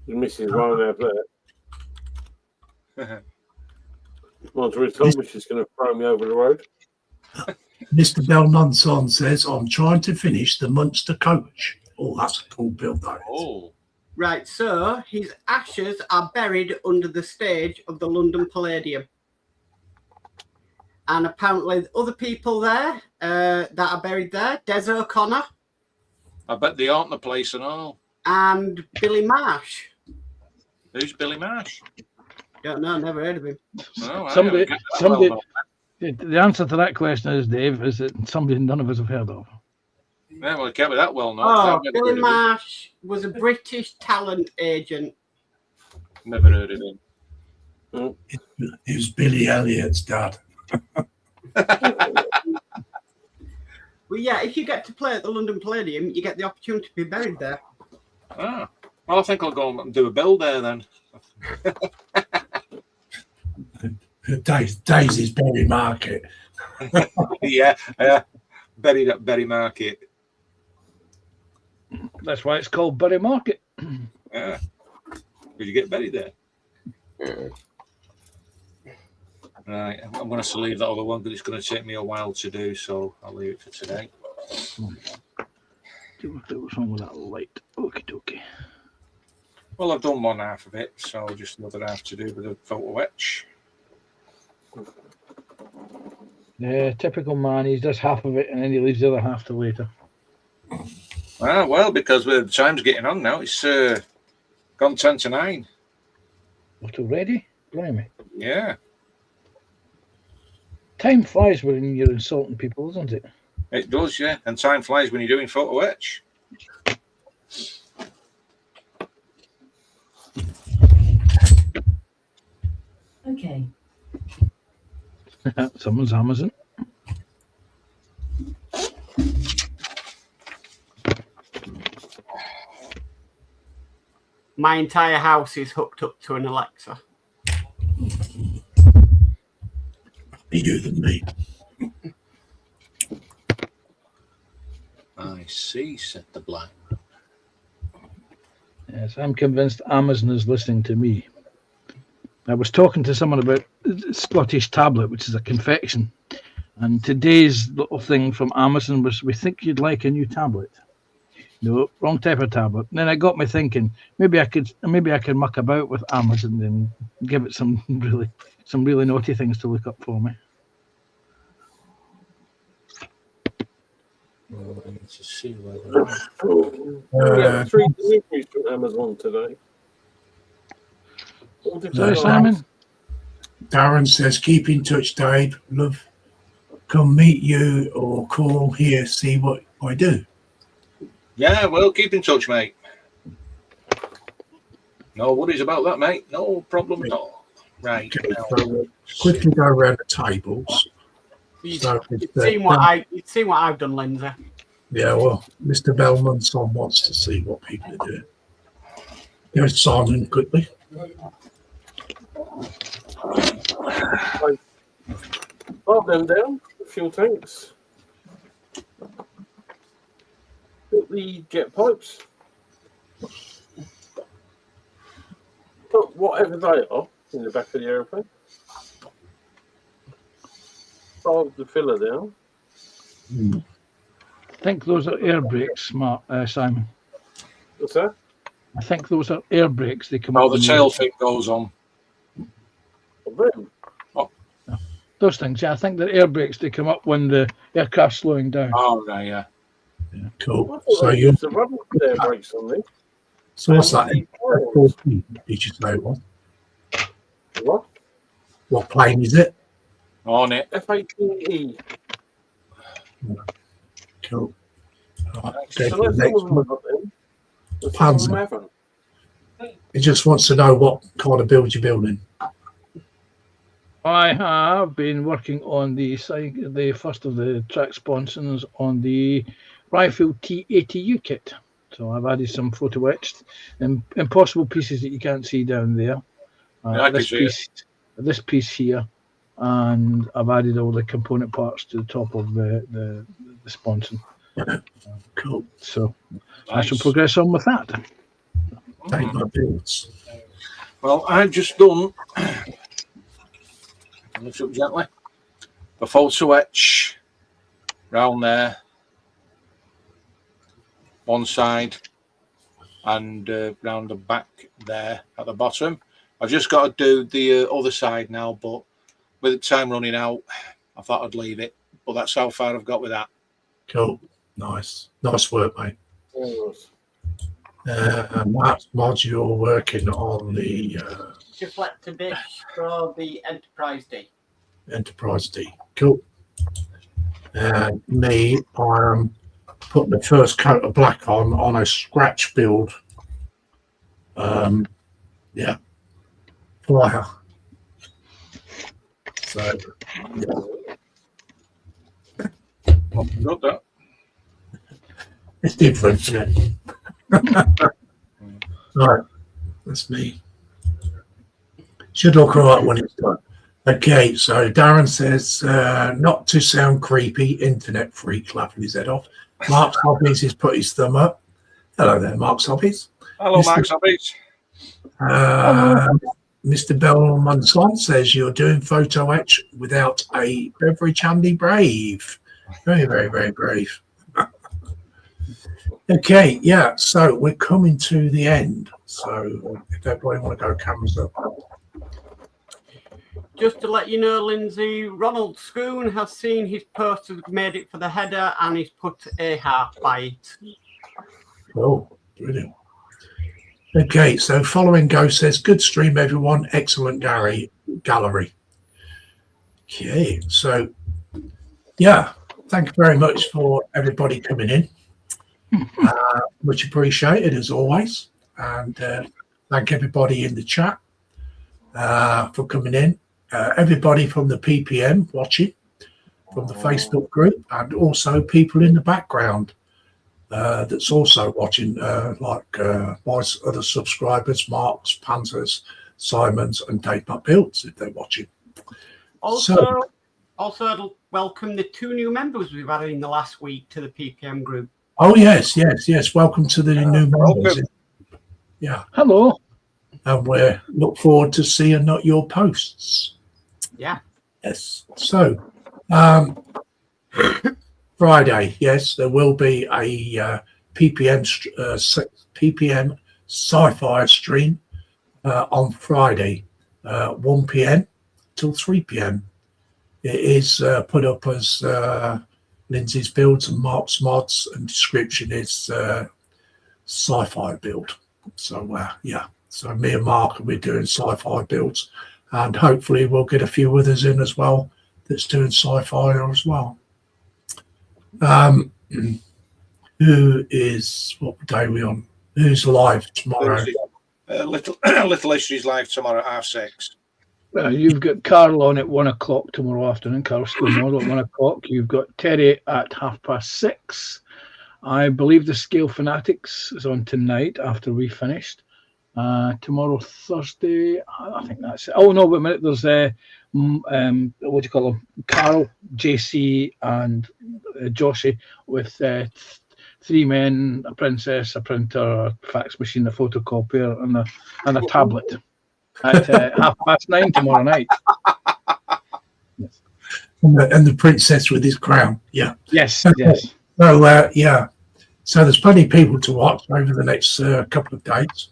Speaker 6: The missus won't have that. Once we told me she's going to throw me over the road.
Speaker 1: Mr. Belmonson says, I'm trying to finish the Munster coach. Oh, that's a cool build, that is.
Speaker 4: Oh.
Speaker 5: Right, so his ashes are buried under the stage of the London Palladium. And apparently other people there that are buried there, Des O'Connor
Speaker 4: I bet they aren't the place and all.
Speaker 5: and Billy Marsh.
Speaker 4: Who's Billy Marsh?
Speaker 5: Don't know, never heard of him.
Speaker 4: Oh, I
Speaker 3: Somebody-
Speaker 4: haven't got that
Speaker 3: somebody-
Speaker 4: well known.
Speaker 3: The answer to that question is, Dave, is that somebody none of us have heard of.
Speaker 4: Yeah, well, it can't be that well known.
Speaker 5: Oh,
Speaker 4: I've never
Speaker 5: Billy
Speaker 4: heard of him.
Speaker 5: Marsh was a British talent agent.
Speaker 4: Never heard of him.
Speaker 1: It was Billy Elliot's dad.
Speaker 5: Well, yeah, if you get to play at the London Palladium, you get the opportunity to be buried there.
Speaker 4: Ah. Well, I think I'll go and do a build there then.
Speaker 1: Daisy's Berry Market.
Speaker 4: Yeah, buried at Berry Market.
Speaker 3: That's why it's called Bury Market.
Speaker 4: Yeah. Did you get buried there? Right, I'm going to leave that other one, but it's going to take me a while to do, so I'll leave it for today.
Speaker 3: What's wrong with that light? Okie dokie.
Speaker 4: Well, I've done one half of it, so just another half to do with the photo etch.
Speaker 3: Yeah, typical man. He does half of it and then he leaves the other half till later.
Speaker 4: Ah, well, because the time's getting on now. It's gone 10 to 9.
Speaker 3: What, already? Blimey.
Speaker 4: Yeah,
Speaker 3: Time flies when you're insulting people, doesn't it?
Speaker 4: it does, yeah. And time flies when you're doing photo etch.
Speaker 7: Okay.
Speaker 3: Someone's Amazon.
Speaker 5: My entire house is hooked up to an Alexa.
Speaker 1: You than me.
Speaker 4: I see, said the black.
Speaker 3: Yes, I'm convinced Amazon is listening to me. I was talking to someone about Scottish Tablet, which is a confection. And today's little thing from Amazon was, we think you'd like a new tablet. No, wrong type of tablet. And then it got me thinking, maybe I could muck about with Amazon and give it some really naughty things to look up for me.
Speaker 4: To see whether
Speaker 6: We had 3 deliveries from Amazon today. What did
Speaker 3: Sorry,
Speaker 6: you
Speaker 3: Simon?
Speaker 1: Darren says, keep in touch, Dave. Love, come meet you or call here, see what I do.
Speaker 4: Yeah, well, keep in touch, mate. No worries about that, mate. No problem at all. Right.
Speaker 1: Okay,
Speaker 4: now-
Speaker 1: so quickly go around the tables. So,
Speaker 5: You've seen what I've done, Lindsay.
Speaker 1: yeah, well, Mr. Belmonson wants to see what people are doing. There's Simon quickly.
Speaker 6: Pop them down, fuel tanks. Put the jet pipes. Put whatever they are in the back of the aeroplane. Fold the filler down.
Speaker 3: I think those are air brakes, Simon.
Speaker 6: What's that?
Speaker 3: I think those are air brakes. They come
Speaker 4: Oh,
Speaker 3: up
Speaker 4: the
Speaker 3: when
Speaker 4: tail thing goes on.
Speaker 6: Them.
Speaker 3: those things. Yeah, I think they're air brakes. They come up when the aircraft's slowing down.
Speaker 4: Oh, right, yeah.
Speaker 1: Cool.
Speaker 6: I thought
Speaker 1: So
Speaker 6: they
Speaker 1: you,
Speaker 6: used the rubber air brakes on them.
Speaker 1: so what's that? F-14, did you say it was?
Speaker 6: What?
Speaker 1: What plane is it?
Speaker 4: On it.
Speaker 6: F-18E.
Speaker 1: Cool. Right,
Speaker 6: So
Speaker 1: okay,
Speaker 6: that's
Speaker 1: next
Speaker 6: all of them
Speaker 1: one.
Speaker 6: got them. But
Speaker 1: Panzer.
Speaker 6: some of them haven't.
Speaker 1: He just wants to know what kind of build you're building.
Speaker 3: I have been working on the first of the track sponsons on the Rifle T80U kit. So I've added some photo etched and impossible pieces that you can't see down there.
Speaker 4: Yeah, I can see it.
Speaker 3: This piece here, and I've added all the component parts to the top of the sponson.
Speaker 1: Cool.
Speaker 3: So I
Speaker 4: Nice.
Speaker 3: shall progress on with that.
Speaker 1: Take my builds.
Speaker 4: Well, I've just done, lift up gently, the photo etch round there, one side, and round the back there at the bottom. I've just got to do the other side now, but with the time running out, I thought I'd leave it. But that's how far I've got with that.
Speaker 1: Cool. Nice. Nice work, mate.
Speaker 6: Yes.
Speaker 1: And that's module working on the
Speaker 5: Deflector dish for the Enterprise D.
Speaker 1: Enterprise D. Cool. And me, I'm putting the first coat of black on a scratch build. Yeah. Flyer. So, yeah.
Speaker 4: Got that.
Speaker 1: It's different, yeah. Right, that's me. Should look all right when it's done. Okay, so Darren says, not to sound creepy, internet freak laughing his head off. Mark's Hobbies has put his thumb up. Hello there, Mark's Hobbies.
Speaker 4: Hello,
Speaker 1: Mr.
Speaker 4: Max Hobbies.
Speaker 1: Mr. Belmonson says you're doing photo etch without a beverage handy. Brave. Very, very, very brave. Okay, yeah. So we're coming to the end. So if everybody want to go cameras up.
Speaker 5: Just to let you know, Lindsay, Ronald Schoon has seen his post, has made it for the header, and he's put a half by it.
Speaker 1: Oh, brilliant. Okay, so following Go says, good stream, everyone. Excellent gallery. Okay, so yeah, thank you very much for everybody coming in. Much appreciated as always. And thank everybody in the chat for coming in. Everybody from the PPM watching, from the Facebook group, and also people in the background that's also watching, like my other subscribers, Mark's, Panzers, Simons, and Dave Builds, if they're watching.
Speaker 5: Also, I'd welcome the 2 new members we've added in the last week to the PPM group.
Speaker 1: Oh, yes. Welcome to the new members. Yeah.
Speaker 3: Hello.
Speaker 1: And we look forward to seeing your posts.
Speaker 5: Yeah.
Speaker 1: Yes. So, Friday, yes, there will be a PPM sci-fi stream on Friday, 1 p.m. till 3 p.m. It is put up as Lindsay's builds and Mark's mods, and description is sci-fi build. So yeah, so me and Mark will be doing sci-fi builds, and hopefully we'll get a few others in as well that's doing sci-fi as well. Who is, what day are we on? Who's live tomorrow?
Speaker 4: Little History's live tomorrow at 6:30.
Speaker 3: You've got Carl on at 1 o'clock tomorrow afternoon. Carl's still model at 1 o'clock. You've got Terry at 6:30. I believe the Scale Fanatics is on tonight after we finished. Tomorrow, Thursday, I think that's it. Oh, no, wait a minute. There's what do you call them? Carl, JC, and Joshy with 3 men, a princess, a printer, a fax machine, a photocopier, and a tablet at 9:30 tomorrow night.
Speaker 1: Yes. And the princess with his crown. Yeah.
Speaker 3: Yes.
Speaker 1: So yeah. So there's plenty of people to watch over the next couple of days.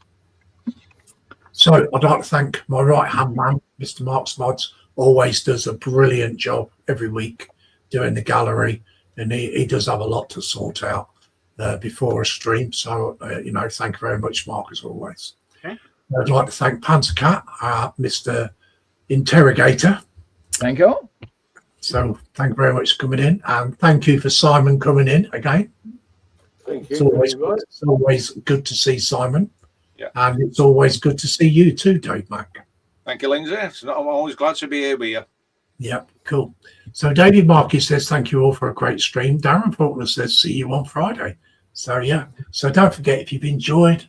Speaker 1: So I'd like to thank my right-hand man, Mr. Mark's Mods. Always does a brilliant job every week doing the gallery, and he does have a lot to sort out before a stream. So, thank you very much, Mark, as always.
Speaker 5: Okay.
Speaker 1: I'd like to thank Panzercat, Mr. Interrogator.
Speaker 3: Thank you.
Speaker 1: So thank you very much for coming in, and thank you for Simon coming in again.
Speaker 6: Thank you.
Speaker 1: It's always good to see Simon.
Speaker 4: Yeah.
Speaker 1: And it's always good to see you too, Dave Mack.
Speaker 4: Thank you, Lindsay. I'm always glad to be here with you.
Speaker 1: Yeah, cool. So David Marquis says, thank you all for a great stream. Darren Faulkner says, see you on Friday. So yeah, so don't forget, if you've enjoyed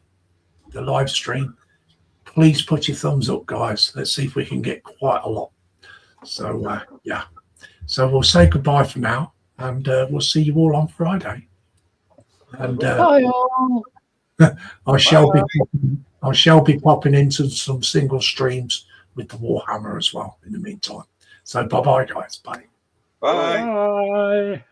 Speaker 1: the live stream, please put your thumbs up, guys. Let's see if we can get quite a lot. So yeah, so we'll say goodbye for now, and we'll see you all on Friday. And
Speaker 3: Bye all.
Speaker 1: I shall be popping into some single streams with the Warhammer as well in the meantime. So bye-bye, guys. Bye.
Speaker 4: Bye.
Speaker 3: Bye.